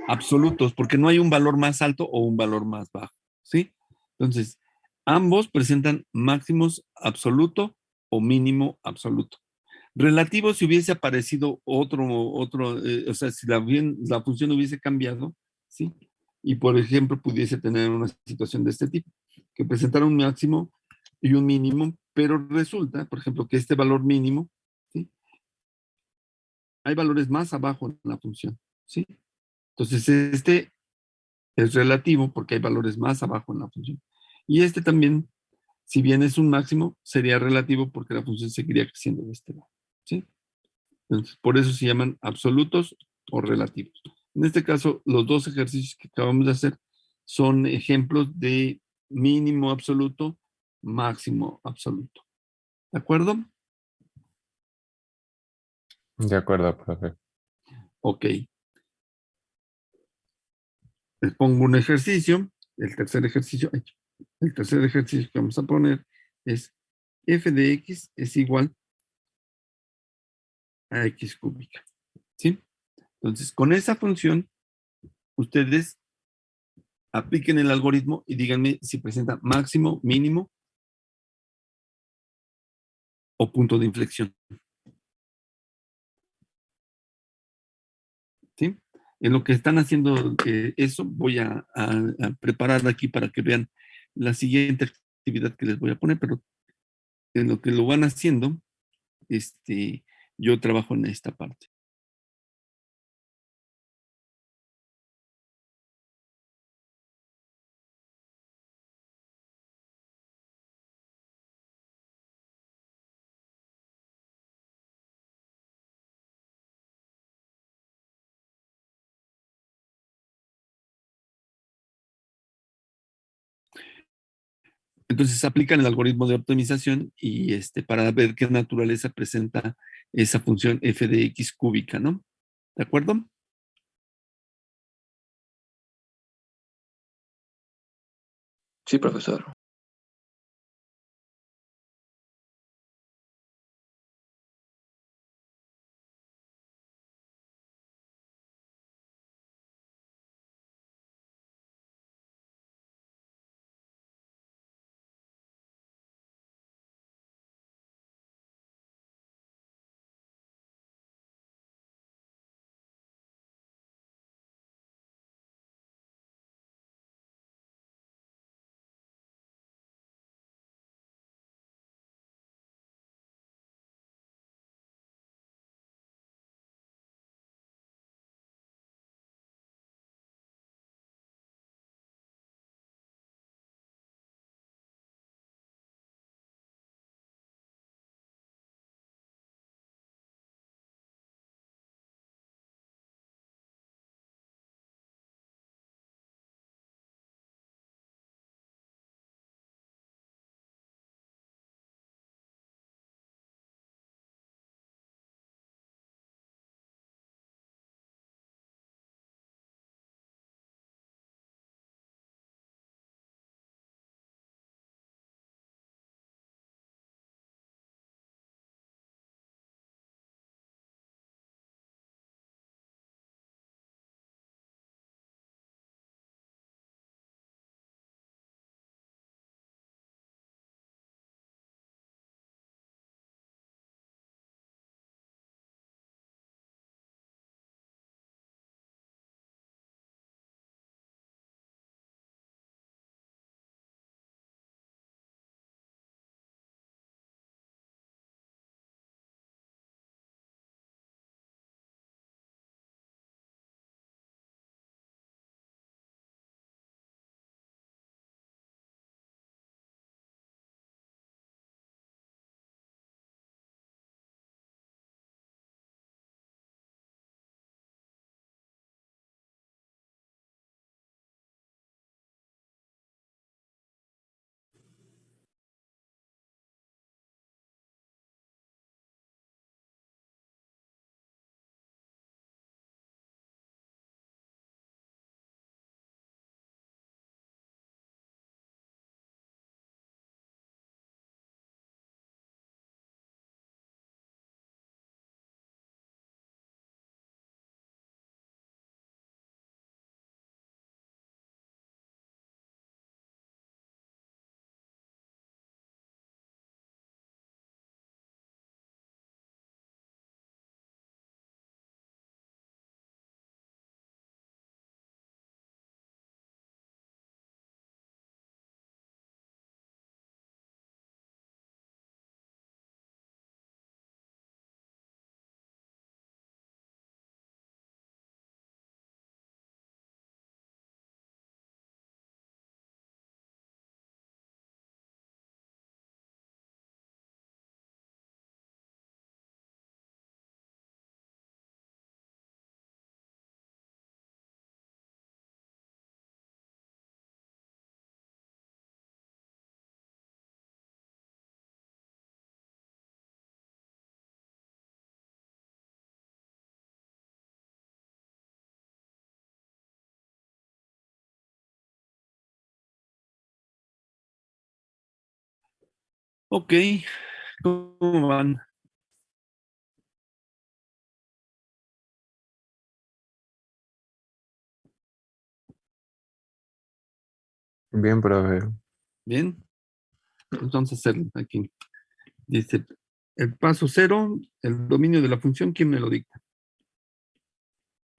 absolutos, porque no hay un valor más alto o un valor más bajo, ¿sí? Entonces, ambos presentan máximos absoluto o mínimo absoluto. Relativo si hubiese aparecido o sea, si la función hubiese cambiado, ¿sí? Y por ejemplo, pudiese tener una situación de este tipo, que presentara un máximo y un mínimo, pero resulta, por ejemplo, que este valor mínimo, ¿sí? Hay valores más abajo en la función, ¿sí? Entonces, este es relativo porque hay valores más abajo en la función. Y este también, si bien es un máximo, sería relativo porque la función seguiría creciendo de este lado, ¿sí? Entonces, por eso se llaman absolutos o relativos. En este caso, los dos ejercicios que acabamos de hacer son ejemplos de mínimo absoluto, máximo absoluto. ¿De acuerdo? De acuerdo, profe. Ok. Les pongo un ejercicio. El tercer ejercicio, que vamos a poner es f de x es igual a x cúbica. ¿Sí? Entonces, con esa función, ustedes apliquen el algoritmo y díganme si presenta máximo, mínimo o punto de inflexión. ¿Sí? En lo que están haciendo eso, voy a preparar aquí para que vean la siguiente actividad que les voy a poner, pero en lo que lo van haciendo, yo trabajo en esta parte. Entonces aplican el algoritmo de optimización y para ver qué naturaleza presenta esa función f de x cúbica, ¿no? ¿De acuerdo? Sí, profesor. Ok, ¿cómo van? Bien, profe. ¿Bien? Pues vamos a hacerlo aquí. Dice, el paso 0, el dominio de la función, ¿quién me lo dicta?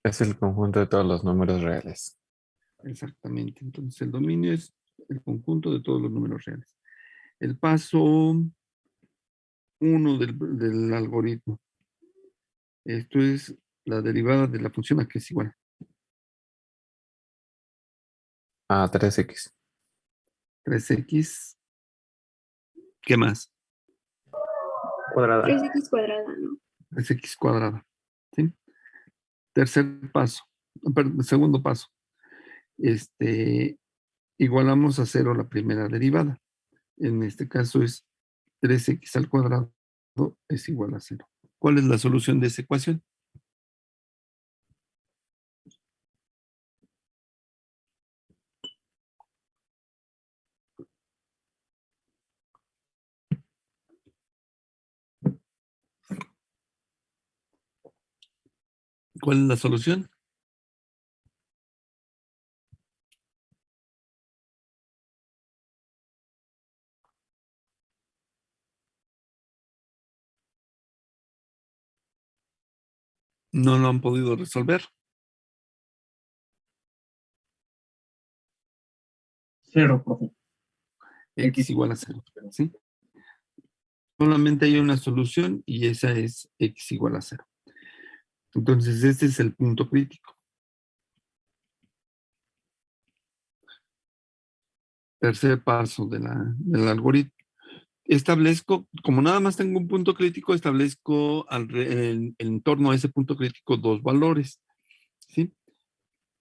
Es el conjunto de todos los números reales. Exactamente. Entonces, el dominio es el conjunto de todos los números reales. El paso 1 del algoritmo. Esto es la derivada de la función a que es igual. Ah, 3x. 3x. ¿Qué más? Cuadrada. 3x cuadrada, ¿no? 3x cuadrada. ¿Sí? Tercer paso. Segundo paso. Igualamos a 0 la primera derivada. En este caso es 3x al cuadrado es igual a 0. ¿Cuál es la solución de esa ecuación? ¿Cuál es la solución? No lo han podido resolver. 0, profe. X igual a 0. ¿Sí? Solamente hay una solución y esa es x igual a 0. Entonces, este es el punto crítico. Tercer paso del algoritmo. Establezco, como nada más tengo un punto crítico, establezco en torno a ese punto crítico dos valores. ¿Sí?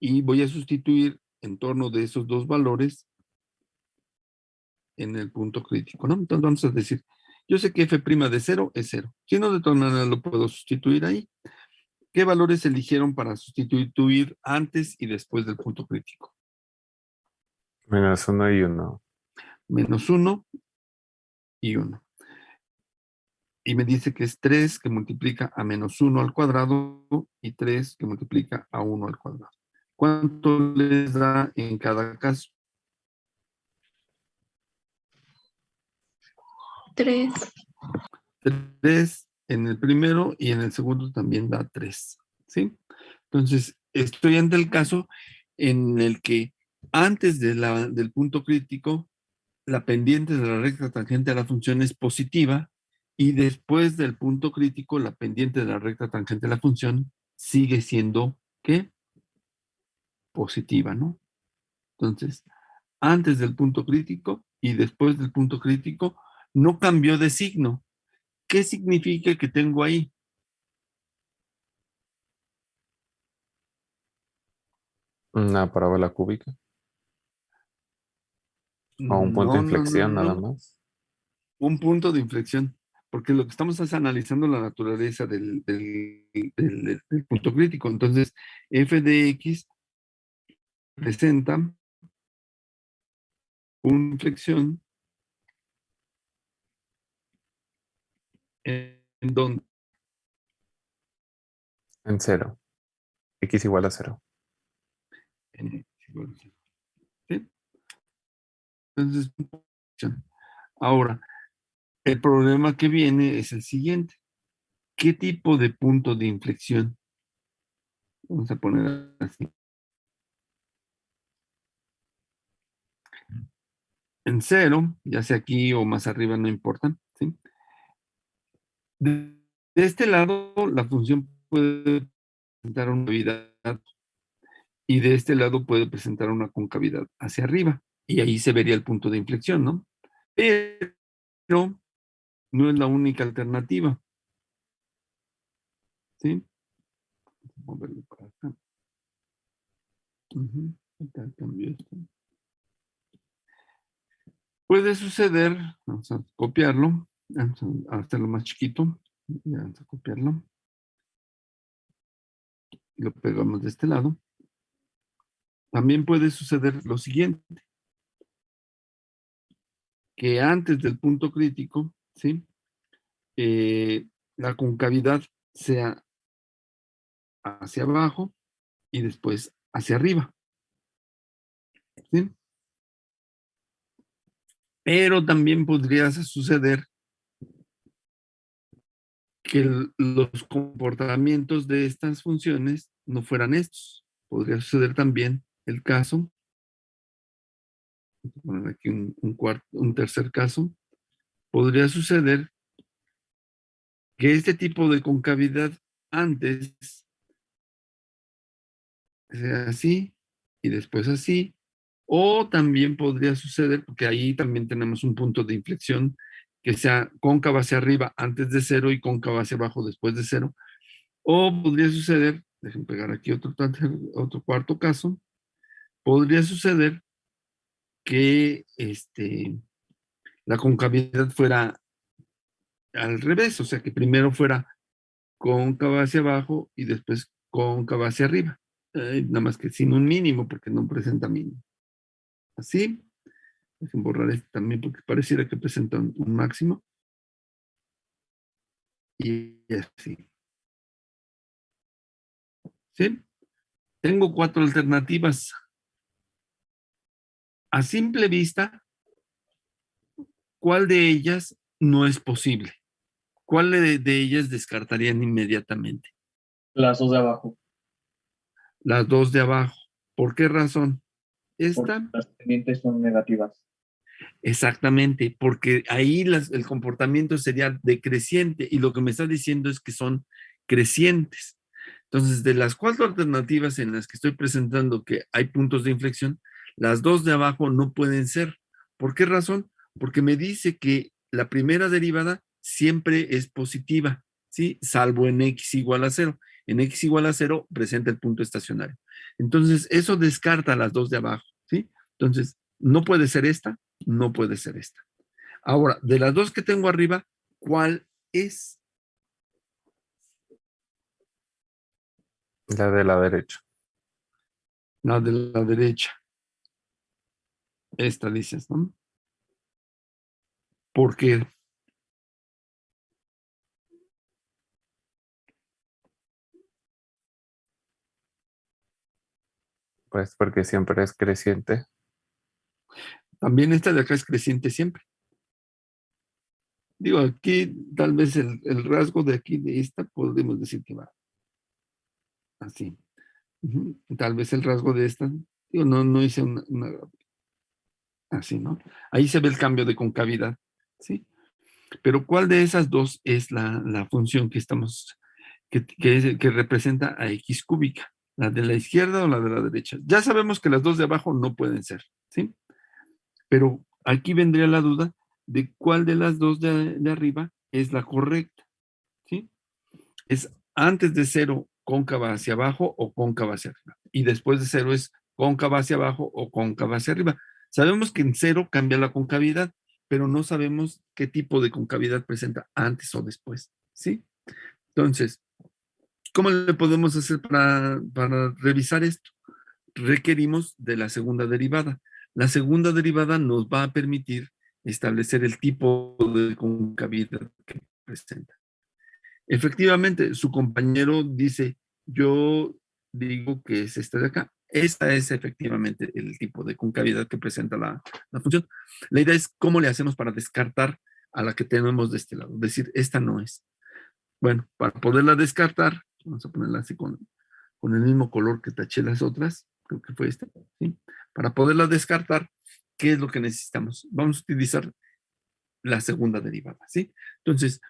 Y voy a sustituir en torno de esos dos valores en el punto crítico, ¿no? Entonces vamos a decir, yo sé que f' de 0 es 0. Si no, de todas maneras lo puedo sustituir ahí. ¿Qué valores eligieron para sustituir antes y después del punto crítico? -1 y 1. -1 y 1. Y me dice que es 3 que multiplica a -1 al cuadrado y 3 que multiplica a 1 al cuadrado. ¿Cuánto les da en cada caso? 3. 3 en el primero y en el segundo también da 3. ¿Sí? Entonces, estoy ante el caso en el que antes del punto crítico, la pendiente de la recta tangente a la función es positiva y después del punto crítico, la pendiente de la recta tangente a la función sigue siendo, ¿qué? Positiva, ¿no? Entonces, antes del punto crítico y después del punto crítico, no cambió de signo. ¿Qué significa que tengo ahí? Una parábola cúbica. O un punto de No, no, no, inflexión nada no. más. Un punto de inflexión, porque lo que estamos es analizando la naturaleza del punto crítico. Entonces, f de x presenta una inflexión en donde En 0. X igual a 0. ¿sí? Entonces, ahora, el problema que viene es el siguiente. ¿Qué tipo de punto de inflexión? Vamos a poner así. En 0, ya sea aquí o más arriba, no importa. ¿Sí? De este lado, la función puede presentar una concavidad y de este lado puede presentar una concavidad hacia arriba. Y ahí se vería el punto de inflexión, ¿no? Pero no es la única alternativa. ¿Sí? Moverlo para acá. Acá cambio esto. Puede suceder, vamos a copiarlo, vamos a hacerlo más chiquito, vamos a copiarlo. Lo pegamos de este lado. También puede suceder lo siguiente, que antes del punto crítico, ¿sí? La concavidad sea hacia abajo y después hacia arriba, ¿sí? Pero también podría suceder que los comportamientos de estas funciones no fueran estos. Podría suceder también el caso, voy a poner aquí un tercer caso, podría suceder que este tipo de concavidad antes sea así y después así, o también podría suceder, porque ahí también tenemos un punto de inflexión, que sea cóncava hacia arriba antes de cero y cóncava hacia abajo después de cero, o podría suceder, dejen pegar aquí otro cuarto caso, podría suceder que la concavidad fuera al revés, o sea, que primero fuera cóncava hacia abajo y después cóncava hacia arriba. Nada más que sin un mínimo, porque no presenta mínimo. Así, dejen borrar este también porque pareciera que presenta un máximo. Y así. ¿Sí? Tengo 4 alternativas. A simple vista, ¿cuál de ellas no es posible? ¿Cuál de ellas descartarían inmediatamente? Las dos de abajo, Las dos de abajo. ¿Por qué razón? porque Esta, las pendientes son negativas. exactamente, porque ahí el comportamiento sería decreciente y lo que me está diciendo es que son crecientes. Entonces, de las 4 alternativas en las que estoy presentando que hay puntos de inflexión, las dos de abajo no pueden ser. ¿Por qué razón? Porque me dice que la primera derivada siempre es positiva, ¿sí? Salvo en x igual a 0. En x igual a 0 presenta el punto estacionario. Entonces, eso descarta las dos de abajo, ¿sí? Entonces, no puede ser esta, no puede ser esta. Ahora, de las dos que tengo arriba, ¿cuál es? La de la derecha. La de la derecha. Esta dices, ¿no? ¿Por qué? Pues porque siempre es creciente. También esta de acá es creciente siempre. Digo, aquí tal vez el rasgo de aquí de esta podemos decir que va así. Tal vez el rasgo de esta, digo, no hice así, ¿no? Ahí se ve el cambio de concavidad, ¿sí? Pero ¿cuál de esas dos es la función que estamos, que representa a x cúbica? ¿La de la izquierda o la de la derecha? Ya sabemos que las dos de abajo no pueden ser, ¿sí? Pero aquí vendría la duda de cuál de las dos de arriba es la correcta, ¿sí? Es antes de cero cóncava hacia abajo o cóncava hacia arriba. Y después de cero es cóncava hacia abajo o cóncava hacia arriba. Sabemos que en cero cambia la concavidad, pero no sabemos qué tipo de concavidad presenta antes o después, ¿sí? Entonces, ¿cómo le podemos hacer para revisar esto? Requerimos de la segunda derivada. La segunda derivada nos va a permitir establecer el tipo de concavidad que presenta. Efectivamente, su compañero dice, yo digo que es esta de acá. Esta es efectivamente el tipo de concavidad que presenta la función. La idea es cómo le hacemos para descartar a la que tenemos de este lado. Es decir, esta no es. Bueno, para poderla descartar, vamos a ponerla así con el mismo color que taché las otras, creo que fue esta, ¿sí? Para poderla descartar, ¿qué es lo que necesitamos? Vamos a utilizar la segunda derivada, ¿sí? Entonces,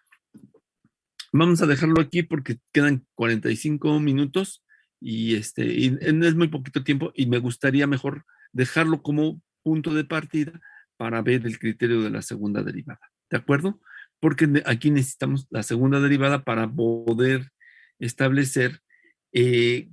vamos a dejarlo aquí porque quedan 45 minutos y es muy poquito tiempo y me gustaría mejor dejarlo como punto de partida para ver el criterio de la segunda derivada. ¿De acuerdo? Porque aquí necesitamos la segunda derivada para poder establecer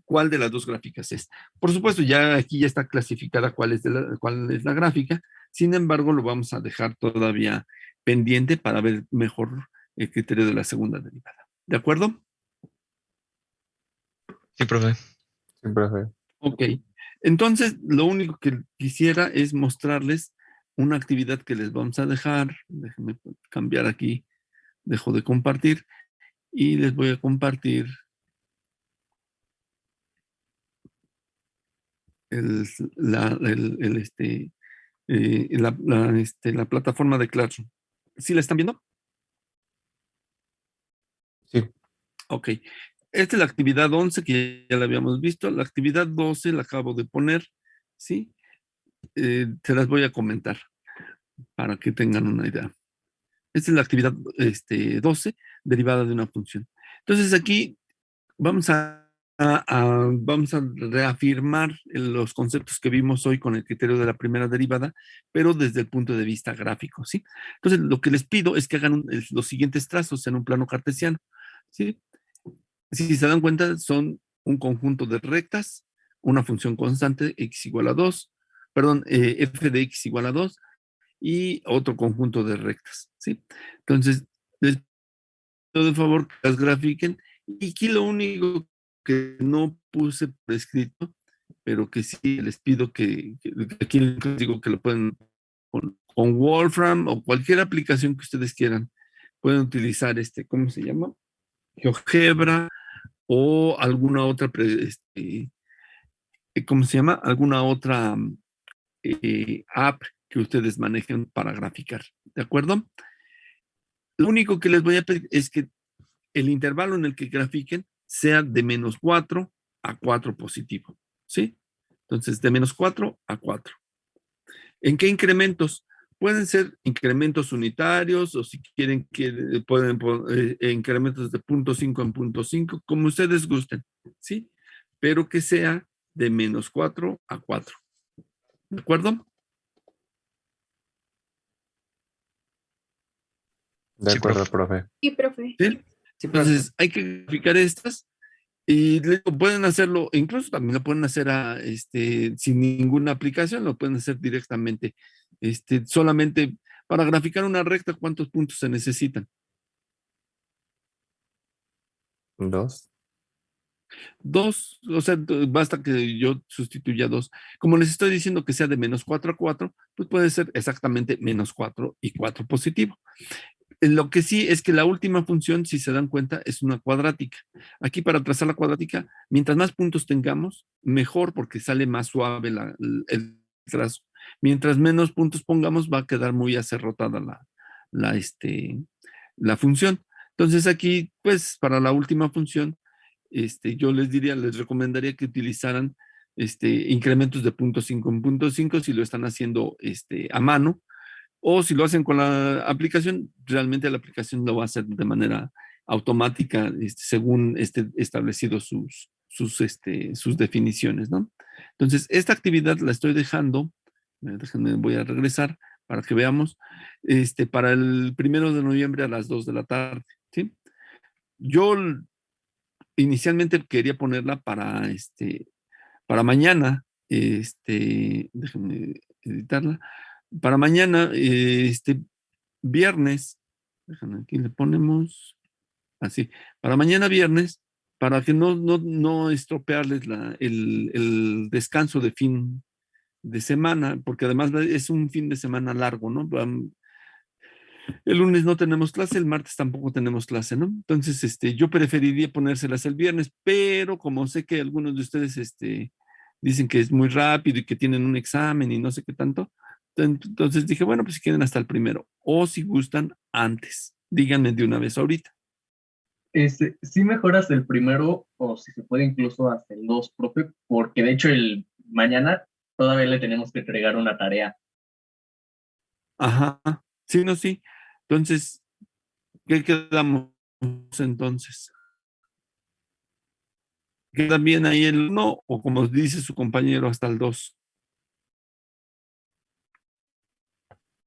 cuál de las dos gráficas es. Por supuesto, ya aquí ya está clasificada cuál es la gráfica. Sin embargo, lo vamos a dejar todavía pendiente para ver mejor el criterio de la segunda derivada. ¿De acuerdo? Sí, profe. Siempre fue. Ok. Entonces, lo único que quisiera es mostrarles una actividad que les vamos a dejar. Déjenme cambiar aquí, dejo de compartir y les voy a compartir la plataforma de Classroom. ¿Sí la están viendo? Sí. Ok. Esta es la actividad 11 que ya la habíamos visto. La actividad 12 la acabo de poner, ¿sí? Se las voy a comentar para que tengan una idea. Esta es la actividad 12 derivada de una función. Entonces aquí vamos vamos a reafirmar los conceptos que vimos hoy con el criterio de la primera derivada, pero desde el punto de vista gráfico, ¿sí? Entonces, lo que les pido es que hagan los siguientes trazos en un plano cartesiano, ¿sí? Si se dan cuenta, son un conjunto de rectas, una función constante x igual a 2, perdón, f de x igual a 2 y otro conjunto de rectas, ¿sí? Entonces, les pido de favor que las grafiquen. Y aquí lo único que no puse por escrito, pero que sí les pido que aquí les digo que lo pueden con Wolfram o cualquier aplicación que ustedes quieran. Pueden utilizar ¿cómo se llama? GeoGebra o alguna otra, ¿cómo se llama? Alguna otra app que ustedes manejen para graficar, ¿de acuerdo? Lo único que les voy a pedir es que el intervalo en el que grafiquen sea de -4 a 4 positivo, ¿sí? Entonces, de -4 a 4. ¿En qué incrementos? Pueden ser incrementos unitarios o si quieren que pueden poner incrementos de 0.5 en 0.5, como ustedes gusten, ¿sí? Pero que sea de -4 a 4. ¿De acuerdo? De Sí, acuerdo, profe. profe. Sí, profe. ¿Sí? Sí, profe. Entonces, hay que graficar estas. Y pueden hacerlo, incluso también lo pueden hacer sin ninguna aplicación, lo pueden hacer directamente, solamente para graficar una recta, ¿cuántos puntos se necesitan? 2. 2, o sea, basta que yo sustituya 2. Como les estoy diciendo que sea de -4 a 4, pues puede ser exactamente -4 y 4 positivo. Lo que sí es que la última función, si se dan cuenta, es una cuadrática. Aquí para trazar la cuadrática, mientras más puntos tengamos, mejor porque sale más suave el trazo. Mientras menos puntos pongamos, va a quedar muy acerrotada la, la función. Entonces aquí, pues para la última función, yo les recomendaría que utilizaran incrementos de 0.5 en 0.5 si lo están haciendo a mano. O si lo hacen con la aplicación, realmente la aplicación lo va a hacer de manera automática, según establecido sus definiciones, ¿no? Entonces, esta actividad la estoy dejando, déjenme, voy a regresar para que veamos, para el 1 de noviembre a las 2 de la tarde, ¿sí? Yo inicialmente quería ponerla para mañana, déjenme editarla, para mañana, viernes, déjame aquí le ponemos así, para mañana viernes, para que no estropearles el descanso de fin de semana, porque además es un fin de semana largo, ¿no? El lunes no tenemos clase, el martes tampoco tenemos clase, ¿no? Entonces, yo preferiría ponérselas el viernes, pero como sé que algunos de ustedes, dicen que es muy rápido y que tienen un examen y no sé qué tanto, entonces dije, bueno, pues si quieren hasta el 1, o si gustan antes, díganme de una vez ahorita. Sí mejoras el 1 o si se puede incluso hasta el 2, profe, porque de hecho el mañana todavía le tenemos que entregar una tarea. Ajá, sí, no, sí. Entonces, ¿qué quedamos entonces? ¿Queda bien ahí el 1 o como dice su compañero hasta el 2?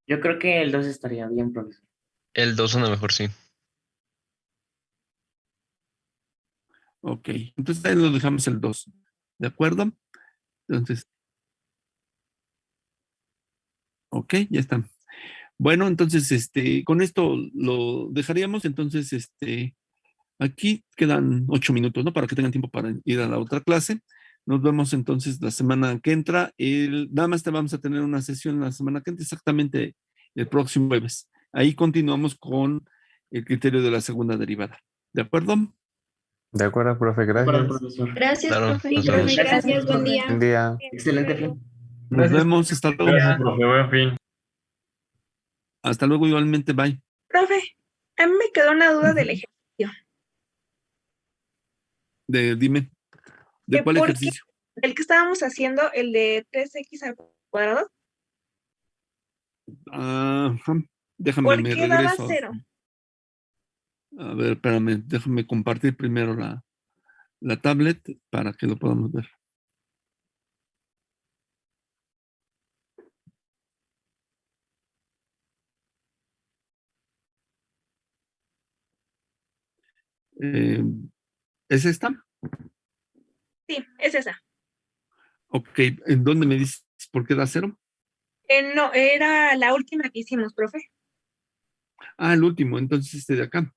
Yo creo que el 2 estaría bien, profesor. El 2 suena mejor, sí. Ok, entonces ahí lo dejamos el 2, ¿de acuerdo? Entonces, ok, ya está. Bueno, entonces, con esto lo dejaríamos. Entonces, aquí quedan 8 minutos, ¿no? Para que tengan tiempo para ir a la otra clase. Nos vemos entonces la semana que entra. Nada más te vamos a tener una sesión la semana que entra, exactamente el próximo jueves. Ahí continuamos con el criterio de la segunda derivada. ¿De acuerdo? De acuerdo, profe, Para el gracias. profesor. Gracias, Claro, profe. nos Profe, vemos. gracias, buen día. Buen día. Excelente fin. Nos Gracias. vemos. Hasta luego. Gracias, profe. Buen fin. Hasta luego igualmente. Bye. Profe, a mí me quedó una duda del ejercicio. Dime. ¿De ¿Que cuál por qué? ejercicio? El que estábamos haciendo, el de 3x al cuadrado, Ajá. Déjame, ¿por me qué daba regreso. 0? A ver, espérame. Déjame compartir primero la tablet para que lo podamos ver. ¿Es esta? Sí, es esa. Ok. ¿En dónde me dices por qué da 0? No, era la última que hicimos, profe. Ah, el último. Entonces este de acá.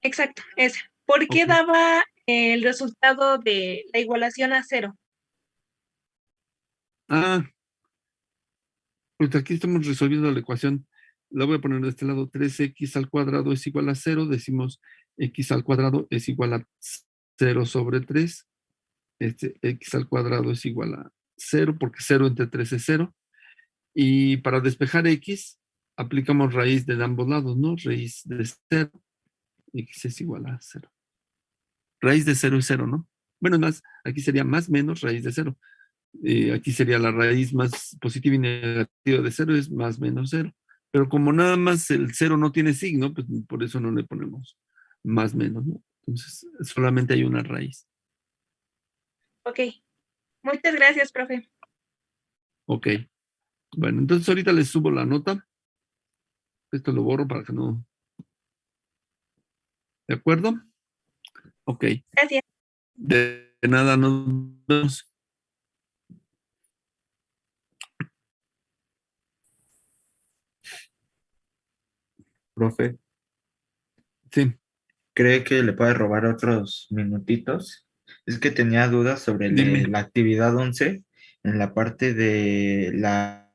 Exacto, esa. ¿Por qué Ok. daba el resultado de la igualación a 0? Ah, pues aquí estamos resolviendo la ecuación. La voy a poner de este lado. 3x al cuadrado es igual a 0. Decimos x al cuadrado es igual a 0 sobre 3. X al cuadrado es igual a 0 porque 0 entre 3 es 0. Y para despejar x, aplicamos raíz de ambos lados, ¿no? Raíz de 0. X es igual a 0. Raíz de 0 es 0, ¿no? Bueno, más, aquí sería más menos raíz de 0. Aquí sería la raíz más positiva y negativa de 0 es más menos 0. Pero como nada más el 0 no tiene signo, pues por eso no le ponemos más menos, ¿no? Entonces, solamente hay una raíz. Ok. Muchas gracias, profe. Ok. Bueno, entonces ahorita les subo la nota. Esto lo borro para que no... ¿De acuerdo? Ok. Gracias. De nada, nos vemos. Profe, Sí. ¿cree que le puede robar otros minutitos? Es que tenía dudas sobre Dime. la actividad 11 en la parte de la